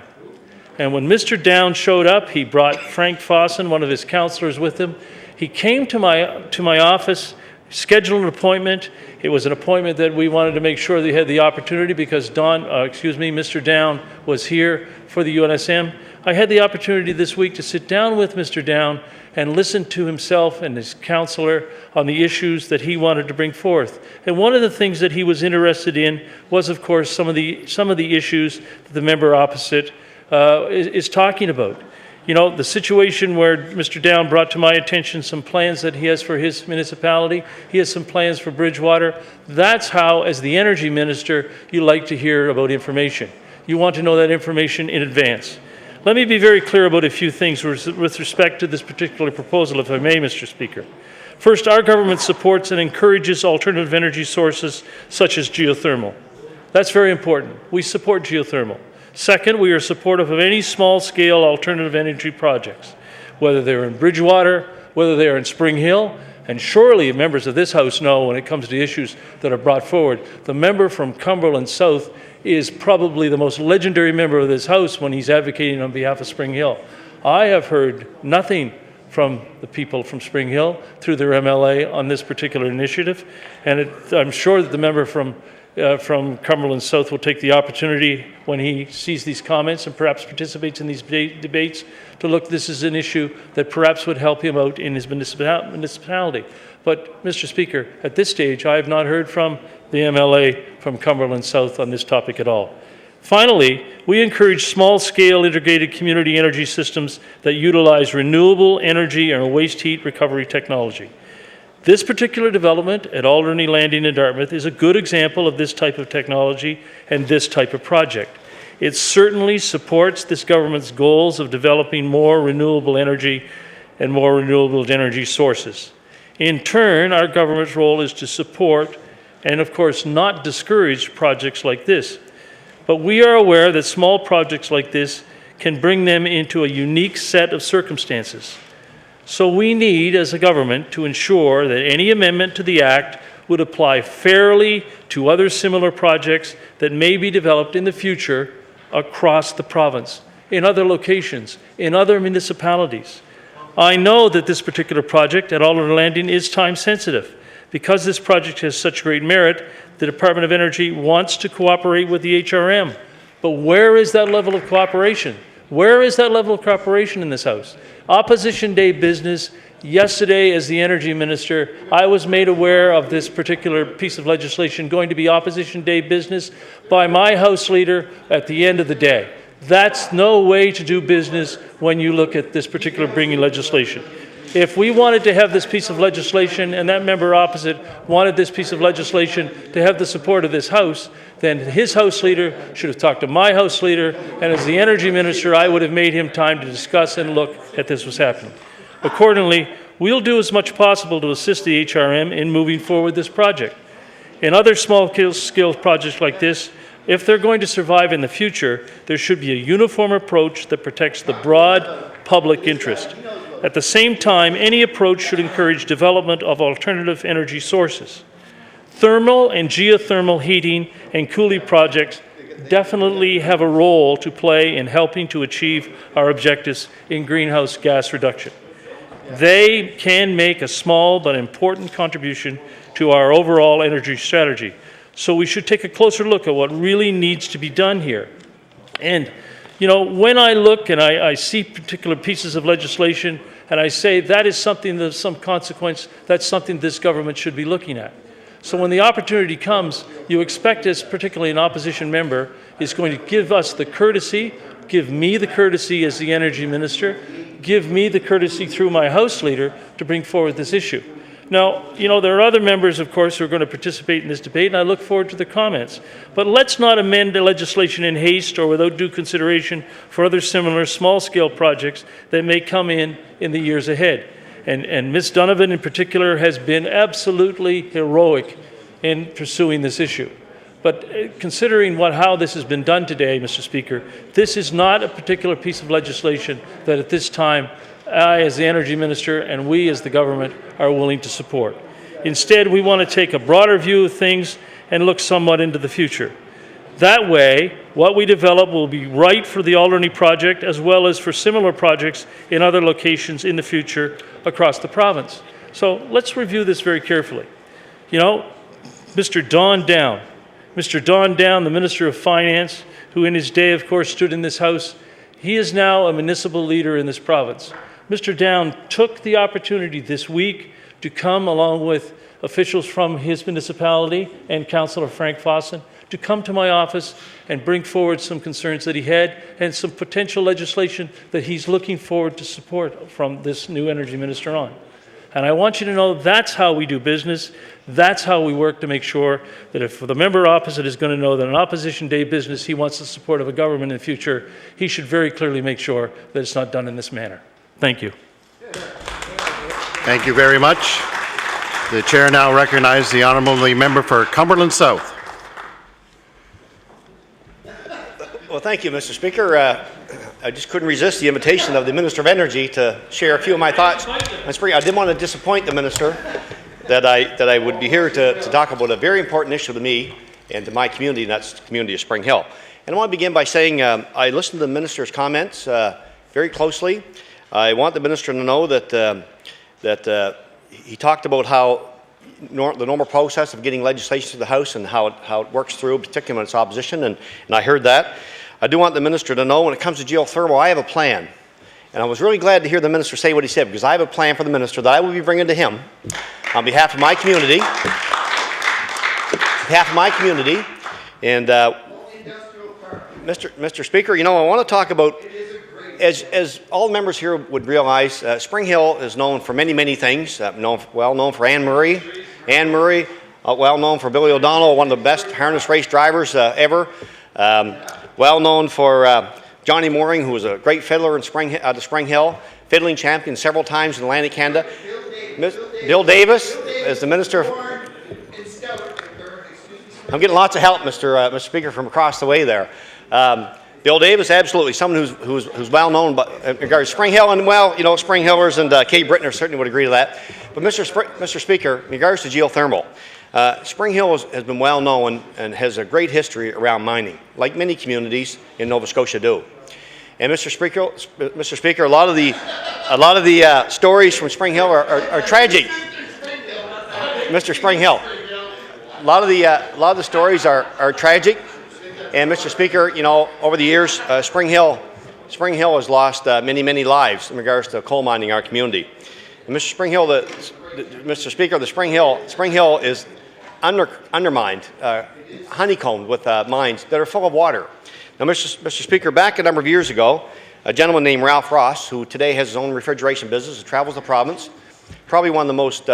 And when Mr. Down showed up, he brought Frank Fossen, one of his councillors, with him. He came to my office, scheduled an appointment. It was an appointment that we wanted to make sure they had the opportunity because Mr. Down was here for the UNSM. I had the opportunity this week to sit down with Mr. Down and listen to himself and his councillor on the issues that he wanted to bring forth. And one of the things that he was interested in was, of course, some of the issues that the member opposite is talking about. You know, the situation where Mr. Down brought to my attention some plans that he has for his municipality. He has some plans for Bridgewater. That's how, as the energy minister, you like to hear about information. You want to know that information in advance. Let me be very clear about a few things with respect to this particular proposal, if I may, Mr. Speaker. First, our government supports and encourages alternative energy sources such as geothermal. That's very important. We support geothermal. Second, we are supportive of any small-scale alternative energy projects, whether they're in Bridgewater, whether they're in Spring Hill, and surely members of this House know when it comes to issues that are brought forward. The member from Cumberland South is probably the most legendary member of this House when he's advocating on behalf of Spring Hill. I have heard nothing from the people from Spring Hill through their MLA on this particular initiative, and I'm sure that the member from Cumberland South will take the opportunity when he sees these comments and perhaps participates in these debates to look, this is an issue that perhaps would help him out in his municipality. But, Mr. Speaker, at this stage, I have not heard from the MLA from Cumberland South on this topic at all. Finally, we encourage small-scale integrated community energy systems that utilize renewable energy and waste heat recovery technology. This particular development at Alderney Landing in Dartmouth is a good example of this type of technology and this type of project. It certainly supports this government's goals of developing more renewable energy and more renewable energy sources. In turn, our government's role is to support and, of course, not discourage projects like this. But we are aware that small projects like this can bring them into a unique set of circumstances. So we need, as a government, to ensure that any amendment to the Act would apply fairly to other similar projects that may be developed in the future across the province, in other locations, in other municipalities. I know that this particular project at Alderney Landing is time sensitive. Because this project has such great merit, the Department of Energy wants to cooperate with the HRM. But where is that level of cooperation? Where is that level of cooperation in this House? Opposition Day business. Yesterday, as the Energy Minister, I was made aware of this particular piece of legislation going to be Opposition Day business by my House Leader at the end of the day. That's no way to do business when you look at this particular bringing legislation. If we wanted to have this piece of legislation and that member opposite wanted this piece of legislation to have the support of this House, then his House Leader should have talked to my House Leader, and as the Energy Minister, I would have made him time to discuss and look at this was happening. Accordingly, we'll do as much possible to assist the HRM in moving forward this project. In other small-scale projects like this, if they're going to survive in the future, there should be a uniform approach that protects the broad public interest. At the same time, any approach should encourage development of alternative energy sources. Thermal and geothermal heating and cooling projects definitely have a role to play in helping to achieve our objectives in greenhouse gas reduction. They can make a small but important contribution to our overall energy strategy. So we should take a closer look at what really needs to be done here. And, you know, when I look and I see particular pieces of legislation and I say that is something that's some consequence, that's something this government should be looking at. So when the opportunity comes, you expect us, particularly an opposition member, is going to give us the courtesy, give me the courtesy as the energy minister, give me the courtesy through my House leader to bring forward this issue. Now, you know, there are other members, of course, who are going to participate in this debate, and I look forward to their comments. But let's not amend the legislation in haste or without due consideration for other similar small-scale projects that may come in the years ahead. And Ms. Donovan, in particular, has been absolutely heroic in pursuing this issue. But considering how this has been done today, Mr. Speaker, this is not a particular piece of legislation that at this time I, as the Energy Minister, and we, as the government, are willing to support. Instead, we want to take a broader view of things and look somewhat into the future. That way, what we develop will be right for the Alderney project as well as for similar projects in other locations in the future across the province. So let's review this very carefully. You know, Mr. Don Down, the Minister of Finance, who in his day, of course, stood in this House, he is now a municipal leader in this province. Mr. Down took the opportunity this week to come along with officials from his municipality and Councillor Frank Fosson to come to my office and bring forward some concerns that he had and some potential legislation that he's looking forward to support from this new energy minister on. And I want you to know that's how we do business. That's how we work to make sure that if the member opposite is going to know that an opposition day business, he wants the support of a government in the future, he should very clearly make sure that it's not done in this manner. Thank you. Thank you very much. The chair now recognizes the honourable member for Cumberland South. Well, thank you, Mr. Speaker. I just couldn't resist the invitation of the Minister of Energy to share a few of my thoughts on spring. I didn't want to disappoint the Minister that I would be here to talk about a very important issue to me and to my community, and that's the community of Spring Hill. And I want to begin by saying I listened to the Minister's comments very closely. I want the Minister to know that he talked about how the normal process of getting legislation to the House and how it works through, particularly when it's opposition, and I heard that. I do want the Minister to know when it comes to geothermal, I have a plan. And I was really glad to hear the Minister say what he said, because I have a plan for the Minister that I will be bringing to him on behalf of my community. And Mr. Speaker, you know, I want to talk about, as all members here would realize, Spring Hill is known for many, many things. Well known for Anne Murray, well known for Billy O'Donnell, one of the best harness race drivers ever. Well known for Johnny Mooring, who was a great fiddler in Spring Hill, fiddling champion several times in Atlantic Canada. Bill Davis is the Minister. I'm getting lots of help, Mr. Speaker, from across the way there. Bill Davis, absolutely, someone who's well known in regards to Spring Hill, and well, you know, Spring Hillers and Kay Brittner certainly would agree to that. But Mr. Speaker, in regards to geothermal, Spring Hill has been well known and has a great history around mining, like many communities in Nova Scotia do. And Mr. Speaker, a lot of the stories from Spring Hill are tragic. Mr. Spring Hill, a lot of the stories are tragic. And Mr. Speaker, you know, over the years, Spring Hill has lost many lives in regards to coal mining in our community. And Mr. Speaker, the Spring Hill is undermined, honeycombed with mines that are full of water. Now, Mr. Speaker, back a number of years ago, a gentleman named Ralph Ross, who today has his own refrigeration business and travels the province, probably one of the most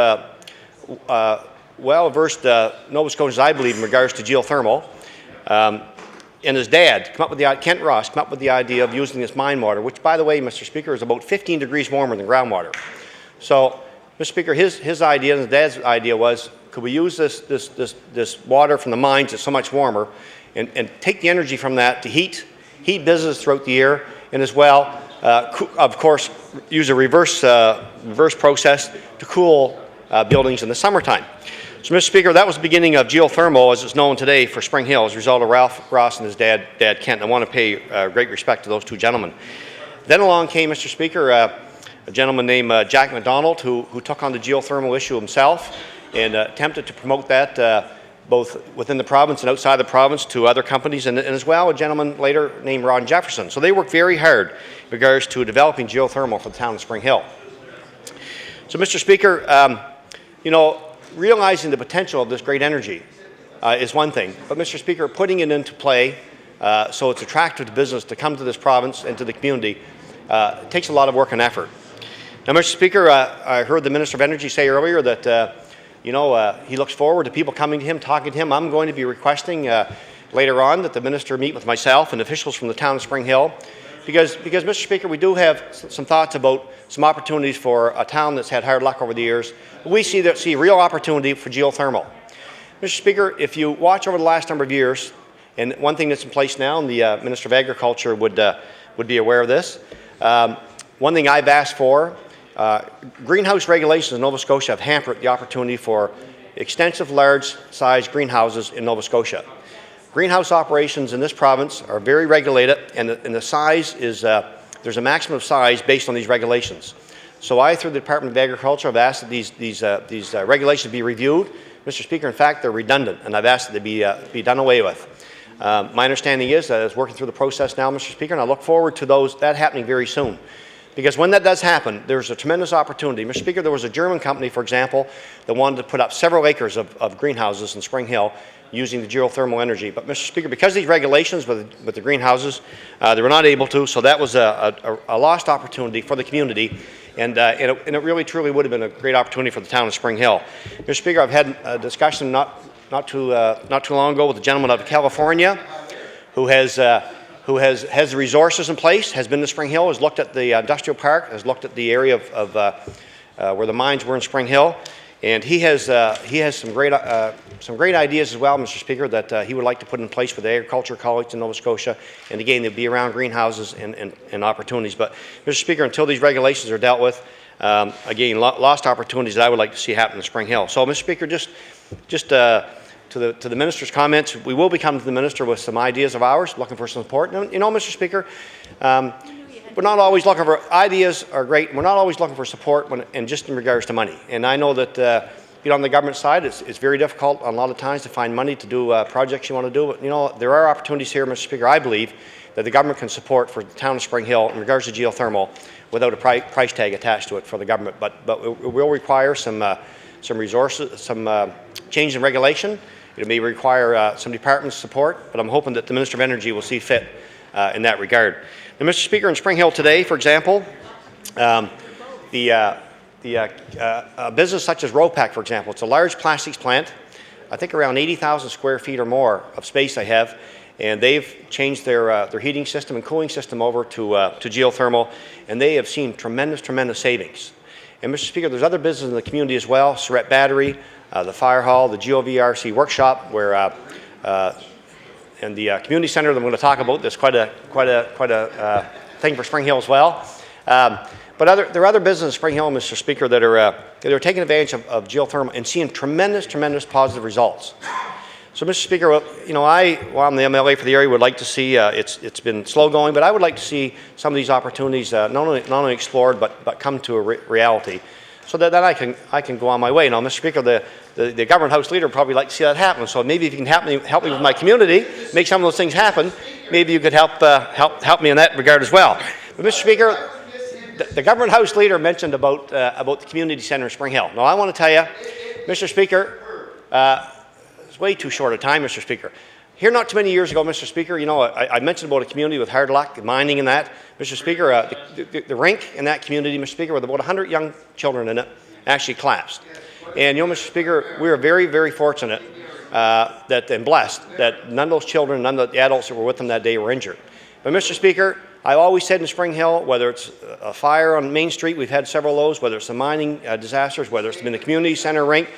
well-versed Nova Scotians, I believe, in regards to geothermal, and his dad, Kent Ross, came up with the idea of using this mine water, which, by the way, Mr. Speaker, is about 15 degrees warmer than groundwater. So, Mr. Speaker, his idea and his dad's idea was, could we use this water from the mines that's so much warmer and take the energy from that to heat business throughout the year, and as well, of course, use a reverse process to cool buildings in the summertime. So, Mr. Speaker, that was the beginning of geothermal as it's known today for Spring Hill as a result of Ralph Ross and his dad Kent. I want to pay great respect to those two gentlemen. Then along came, Mr. Speaker, a gentleman named Jack McDonald who took on the geothermal issue himself. and attempted to promote that both within the province and outside the province to other companies, and as well a gentleman later named Ron Jefferson. So they worked very hard in regards to developing geothermal for the town of Spring Hill. So, Mr. Speaker, you know, realizing the potential of this great energy is one thing, but Mr. Speaker, putting it into play so it's attractive to business to come to this province and to the community takes a lot of work and effort. Now, Mr. Speaker, I heard the Minister of Energy say earlier that you know, he looks forward to people coming to him, talking to him. I'm going to be requesting later on that the minister meet with myself and officials from the town of Spring Hill, because Mr. Speaker, we do have some thoughts about some opportunities for a town that's had hard luck over the years. We see real opportunity for geothermal. Mr. Speaker, if you watch over the last number of years, and one thing that's in place now, and the Minister of Agriculture would be aware of this, one thing I've asked for, greenhouse regulations in Nova Scotia have hampered the opportunity for extensive large-sized greenhouses in Nova Scotia. Greenhouse operations in this province are very regulated, and the size is, there's a maximum of size based on these regulations. So I, through the Department of Agriculture, have asked that these regulations be reviewed. Mr. Speaker, in fact, they're redundant, and I've asked that they be done away with. My understanding is that it's working through the process now, Mr. Speaker, and I look forward to that happening very soon. Because when that does happen, there's a tremendous opportunity. Mr. Speaker, there was a German company, for example, that wanted to put up several acres of greenhouses in Spring Hill using the geothermal energy. But, Mr. Speaker, because of these regulations with the greenhouses, they were not able to, so that was a lost opportunity for the community, and it really, truly would have been a great opportunity for the town of Spring Hill. Mr. Speaker, I've had a discussion not too long ago with a gentleman out of California who has the resources in place, has been to Spring Hill, has looked at the industrial park, has looked at the area of where the mines were in Spring Hill, and he has some great ideas as well, Mr. Speaker, that he would like to put in place for the agriculture college in Nova Scotia, and again, they'd be around greenhouses and opportunities. But, Mr. Speaker, until these regulations are dealt with, again, lost opportunities that I would like to see happen in Spring Hill. So, Mr. Speaker, just to the minister's comments, we will be coming to the minister with some ideas of ours, looking for some support. And, you know, Mr. Speaker, we're not always looking for ideas are great. We're not always looking for support and just in regards to money. And I know that you know, on the government side, it's very difficult a lot of times to find money to do projects you want to do. But, you know, there are opportunities here, Mr. Speaker, I believe, that the government can support for the town of Spring Hill in regards to geothermal without a price tag attached to it for the government. But it will require some resources, some change in regulation. It may require some department support, but I'm hoping that the Minister of Energy will see fit in that regard. Now, Mr. Speaker, in Spring Hill today, for example, a business such as ROPAC, for example, it's a large plastics plant, I think around 80,000 square feet or more of space they have, and they've changed their heating system and cooling system over to geothermal, and they have seen tremendous savings. And, Mr. Speaker, there's other businesses in the community as well, Surrett Battery, the Fire Hall, the GOVRC workshop, where and the community center that I'm going to talk about. There's quite a thing for Spring Hill as well. But there are other businesses in Spring Hill, Mr. Speaker, that are taking advantage of geothermal and seeing tremendous positive results. So, Mr. Speaker, you know, while I'm the MLA for the area, would like to see it's been slow going, but I would like to see some of these opportunities not only explored but come to a reality, so that then I can go on my way. Now, Mr. Speaker, the government house leader would probably like to see that happen. So maybe if you can help me with my community, make some of those things happen, maybe you could help me in that regard as well. But, Mr. Speaker, the government house leader mentioned about the community centre in Spring Hill. Now, I want to tell you, Mr. Speaker, it's way too short a time, Mr. Speaker. Here not too many years ago, Mr. Speaker, you know, I mentioned about a community with hard luck, mining and that. Mr. Speaker, the rink in that community, Mr. Speaker, with about 100 young children in it, actually collapsed. And, you know, Mr. Speaker, we are very fortunate and blessed that none of those children, none of the adults that were with them that day were injured. But, Mr. Speaker, I always said in Spring Hill, whether it's a fire on Main Street, we've had several of those, whether it's the mining disasters, whether it's been the community center rink,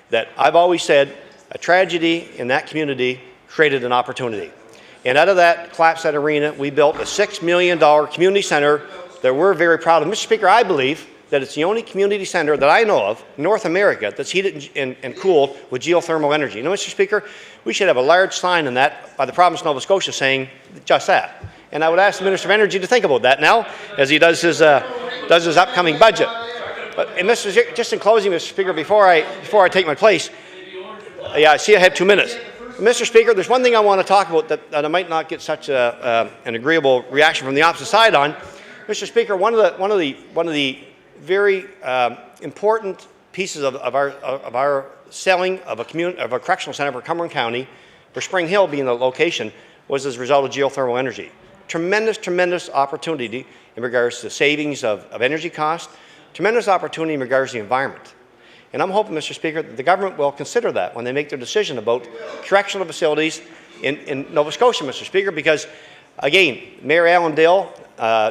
that I've always said a tragedy in that community created an opportunity. And out of that collapsed that arena, we built a $6 million community center that we're very proud of. Mr. Speaker, I believe that it's the only community center that I know of in North America that's heated and cooled with geothermal energy. You know, Mr. Speaker, we should have a large sign in that by the province of Nova Scotia saying just that. And I would ask the Minister of Energy to think about that now as he does his upcoming budget. And just in closing, Mr. Speaker, before I take my place, yeah, I see I have 2 minutes. Mr. Speaker, there's one thing I want to talk about that I might not get such an agreeable reaction from the opposite side on. Mr. Speaker, one of the very important pieces of our selling of a correctional center for Cumberland County, for Spring Hill being the location, was as a result of geothermal energy. Tremendous opportunity in regards to savings of energy costs, tremendous opportunity in regards to the environment. And I'm hoping, Mr. Speaker, that the government will consider that when they make their decision about correctional facilities in Nova Scotia, Mr. Speaker, because, again, Mayor Alan Dill,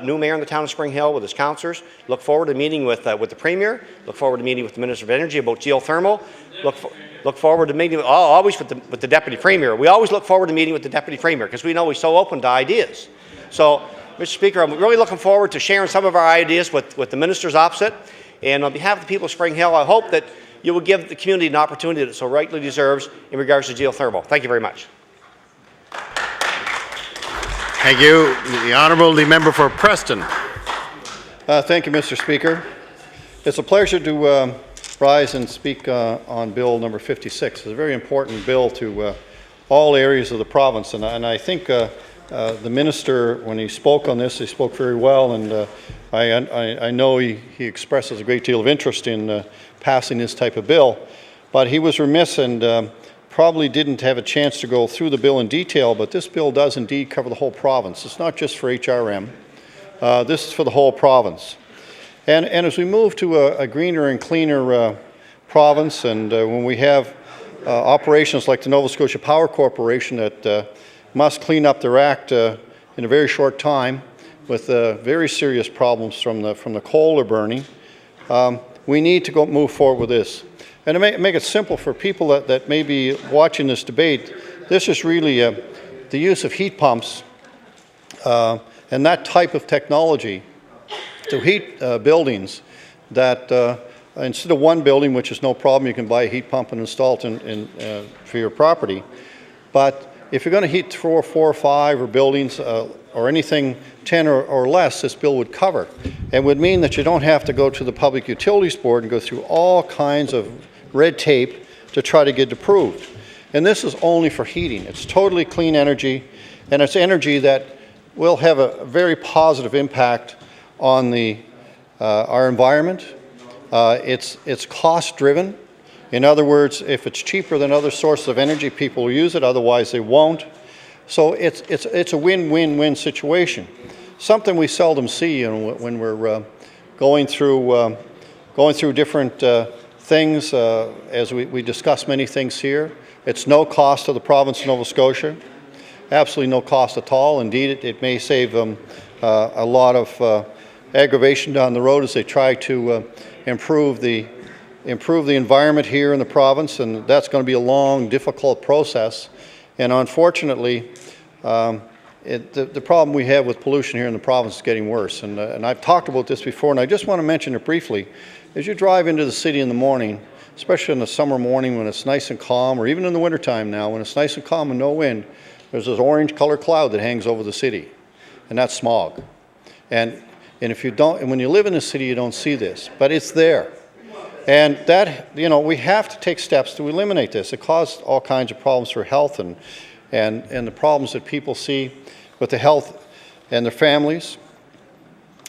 new mayor in the town of Spring Hill with his councillors, look forward to meeting with the Premier, look forward to meeting with the Minister of Energy about geothermal, look forward to meeting always with the Deputy Premier. We always look forward to meeting with the Deputy Premier because we know he's so open to ideas. So, Mr. Speaker, I'm really looking forward to sharing some of our ideas with the ministers opposite. And on behalf of the people of Spring Hill, I hope that you will give the community an opportunity that it so rightly deserves in regards to geothermal. Thank you very much. Thank you. The Honourable, the member for Preston. Thank you, Mr. Speaker. It's a pleasure to rise and speak on Bill number 56. It's a very important bill to all areas of the province, and I think the minister, when he spoke on this, he spoke very well, and I know he expresses a great deal of interest in passing this type of bill, but he was remiss and probably didn't have a chance to go through the bill in detail, but this bill does indeed cover the whole province. It's not just for HRM. This is for the whole province. And as we move to a greener and cleaner province, and when we have operations like the Nova Scotia Power Corporation that must clean up their act in a very short time with very serious problems from the coal they're burning, we need to move forward with this. And to make it simple for people that may be watching this debate, this is really the use of heat pumps and that type of technology to heat buildings that instead of one building, which is no problem, you can buy a heat pump and install it for your property. But if you're going to heat 4 or 5 or buildings or anything 10 or less, this bill would cover. It would mean that you don't have to go to the Public Utilities Board and go through all kinds of red tape to try to get it approved. And this is only for heating. It's totally clean energy, and it's energy that will have a very positive impact on our environment. It's cost-driven. In other words, if it's cheaper than other sources of energy, people will use it, otherwise they won't. So it's a win-win-win situation. Something we seldom see when we're going through different things, as we discuss many things here. It's no cost to the province of Nova Scotia, absolutely no cost at all. Indeed, it may save them a lot of aggravation down the road as they try to improve the environment here in the province, and that's going to be a long, difficult process. And unfortunately, the problem we have with pollution here in the province is getting worse. And I've talked about this before, and I just want to mention it briefly. As you drive into the city in the morning, especially in the summer morning when it's nice and calm, or even in the wintertime now when it's nice and calm and no wind, there's this orange colored cloud that hangs over the city, and that's smog. And if you don't, and when you live in the city, you don't see this, but it's there. And that, we have to take steps to eliminate this. It causes all kinds of problems for health and the problems that people see with the health and their families.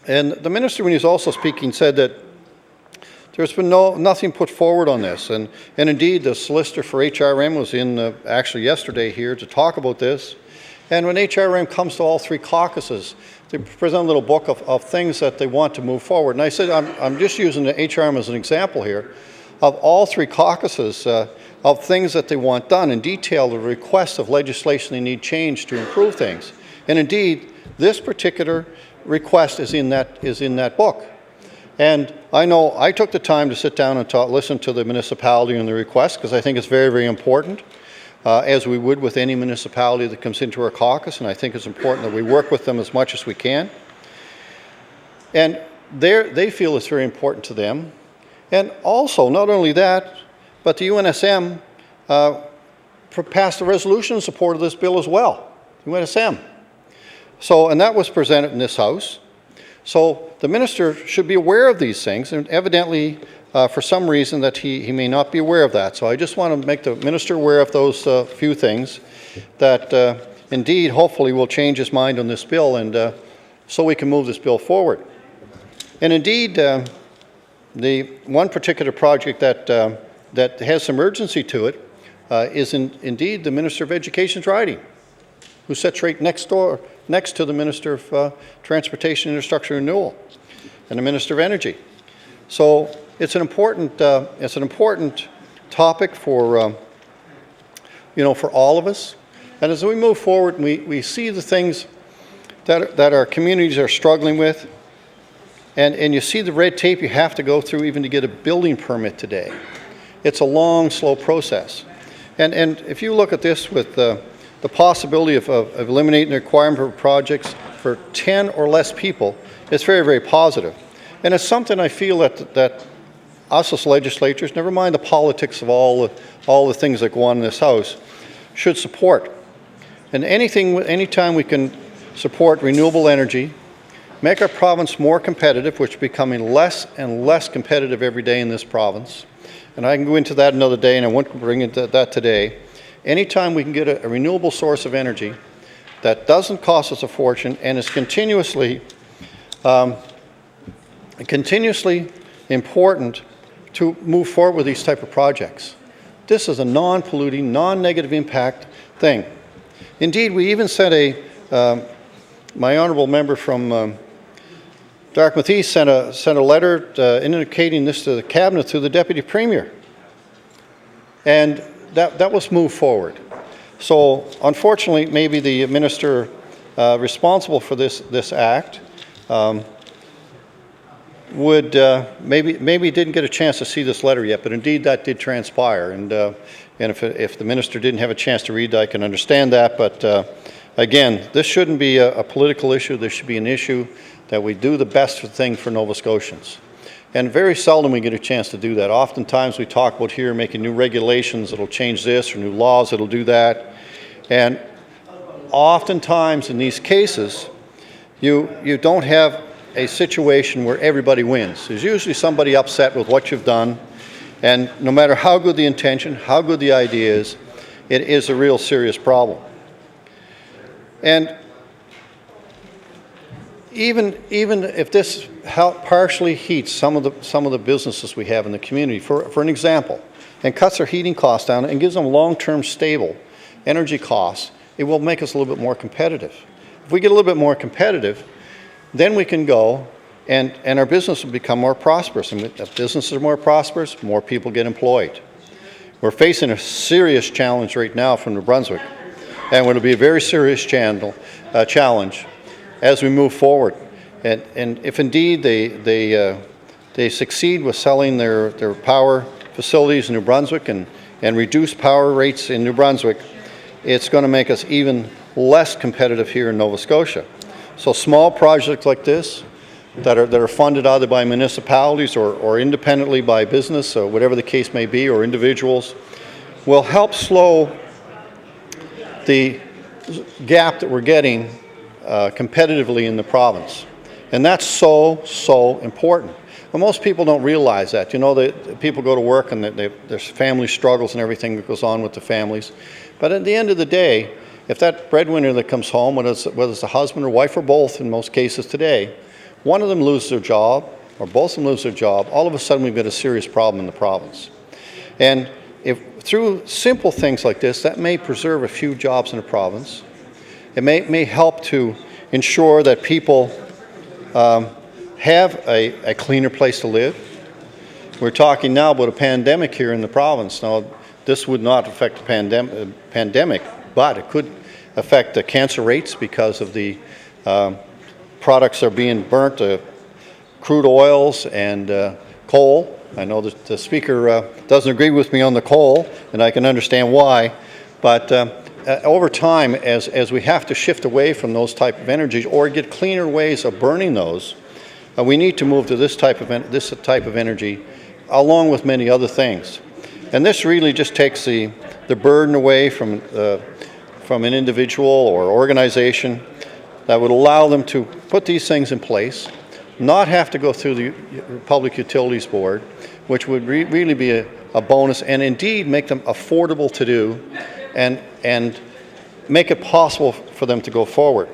And the minister, when he was also speaking, said that there's been nothing put forward on this. And indeed, the solicitor for HRM was in actually yesterday here to talk about this. And when HRM comes to all 3 caucuses, they present a little book of things that they want to move forward. And I said, I'm just using the HRM as an example here, of all 3 caucuses of things that they want done, and detail the requests of legislation they need changed to improve things. And indeed, this particular request is in that book. And I know I took the time to sit down and listen to the municipality and the request, because I think it's very, very important, as we would with any municipality that comes into our caucus, and I think it's important that we work with them as much as we can. And they feel it's very important to them. And also, not only that, but the UNSM passed a resolution in support of this bill as well, UNSM. So, and that was presented in this House. So the minister should be aware of these things, and evidently, for some reason, that he may not be aware of that. So I just want to make the minister aware of those few things that indeed, hopefully, will change his mind on this bill, and so we can move this bill forward. And indeed, the one particular project that has some urgency to it is indeed the Minister of Education's riding, who sits right next to the Minister of Transportation, Infrastructure and Renewal, and the Minister of Energy. So it's an important topic for for all of us. And as we move forward, we see the things that our communities are struggling with, and you see the red tape you have to go through even to get a building permit today. It's a long, slow process. And if you look at this with the possibility of eliminating the requirement for projects for 10 or less people, it's very, very positive. And it's something I feel that us as legislators, never mind the politics of all the things that go on in this House, should support. And anytime we can support renewable energy, make our province more competitive, which is becoming less and less competitive every day in this province. And I can go into that another day, and I won't bring into that today. Anytime we can get a renewable source of energy that doesn't cost us a fortune and is continuously important to move forward with these type of projects. This is a non-polluting, non-negative impact thing. Indeed, we even sent my honourable member from Dartmouth East sent a letter indicating this to the Cabinet through the Deputy Premier. And that was moved forward. So unfortunately, maybe the minister responsible for this act maybe didn't get a chance to see this letter yet, but indeed that did transpire. And if the minister didn't have a chance to read that, I can understand that. But again, this shouldn't be a political issue. This should be an issue that we do the best thing for Nova Scotians. And very seldom we get a chance to do that. Oftentimes we talk about here making new regulations that'll change this, or new laws that'll do that. And oftentimes in these cases, you don't have a situation where everybody wins. There's usually somebody upset with what you've done, and no matter how good the intention, how good the idea is, it is a real serious problem. And even if this partially heats some of the businesses we have in the community, for an example, and cuts our heating costs down and gives them long-term stable energy costs, it will make us a little bit more competitive. If we get a little bit more competitive, then we can go and our business will become more prosperous. And if businesses are more prosperous, more people get employed. We're facing a serious challenge right now from New Brunswick, and it'll be a very serious challenge as we move forward. And if indeed they succeed with selling their power facilities in New Brunswick and reduce power rates in New Brunswick, it's going to make us even less competitive here in Nova Scotia. So small projects like this that are funded either by municipalities or independently by business, or whatever the case may be, or individuals, will help slow the gap that we're getting competitively in the province. And that's so important. But most people don't realize that. You know, people go to work and there's family struggles and everything that goes on with the families. But at the end of the day, if that breadwinner that comes home, whether it's a husband or wife or both in most cases today, one of them loses their job or both of them lose their job, all of a sudden we've got a serious problem in the province. And if through simple things like this, that may preserve a few jobs in the province. It may help to ensure that people have a cleaner place to live. We're talking now about a pandemic here in the province. Now, this would not affect the pandemic, but it could affect the cancer rates because of the products are being burnt, crude oils and coal. I know that the Speaker doesn't agree with me on the coal, and I can understand why, but over time, as we have to shift away from those type of energies or get cleaner ways of burning those, we need to move to this type of energy, along with many other things. And this really just takes the burden away from an individual or organization that would allow them to put these things in place. not have to go through the Public Utilities Board, which would really be a bonus and indeed make them affordable to do and make it possible for them to go forward.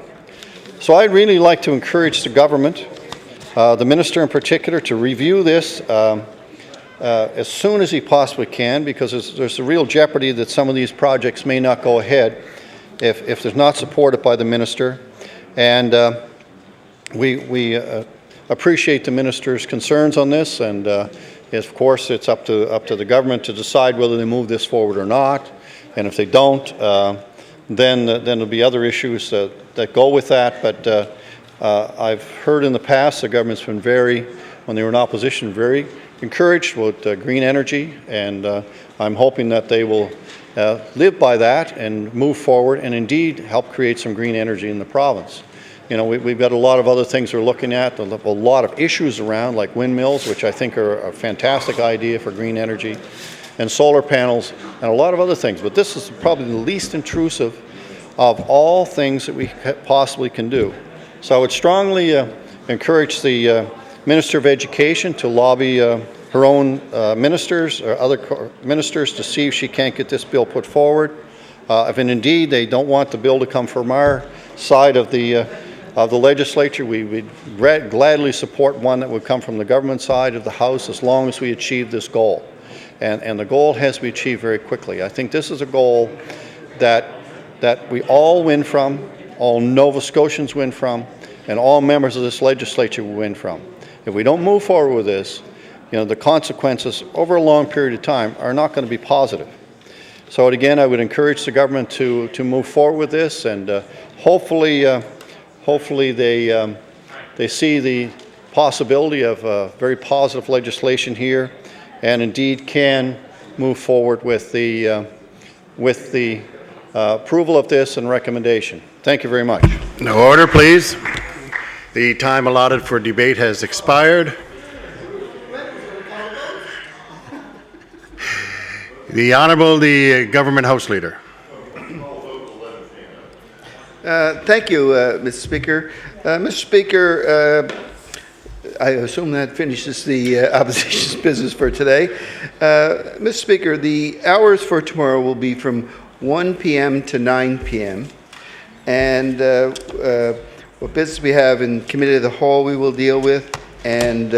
So I'd really like to encourage the government, the minister in particular, to review this as soon as he possibly can, because there's a real jeopardy that some of these projects may not go ahead if they're not supported by the minister. And we appreciate the minister's concerns on this, and of course it's up to the government to decide whether they move this forward or not. And if they don't, then there'll be other issues that go with that. But I've heard in the past the government's been when they were in opposition, very encouraged with green energy, and I'm hoping that they will live by that and move forward and indeed help create some green energy in the province. You know, we've got a lot of other things we're looking at, a lot of issues around, like windmills, which I think are a fantastic idea for green energy, and solar panels, and a lot of other things. But this is probably the least intrusive of all things that we possibly can do. So I would strongly encourage the Minister of Education to lobby her own ministers or other ministers to see if she can't get this bill put forward. If indeed they don't want the bill to come from our side of the legislature, we would gladly support one that would come from the government side of the House, as long as we achieve this goal. And the goal has to be achieved very quickly. I think this is a goal that we all win from, all Nova Scotians win from, and all members of this legislature will win from. If we don't move forward with this, you know, the consequences over a long period of time are not going to be positive. So again, I would encourage the government to move forward with this, and hopefully they see the possibility of very positive legislation here, and indeed can move forward with the approval of this and recommendation. Thank you very much. No order, please. The time allotted for debate has expired. The Honourable, the Government House Leader. Thank you, Mr. Speaker. Mr. Speaker, I assume that finishes the opposition's business for today. Mr. Speaker, the hours for tomorrow will be from 1 p.m. to 9 p.m. And what business we have in Committee of the Whole we will deal with, and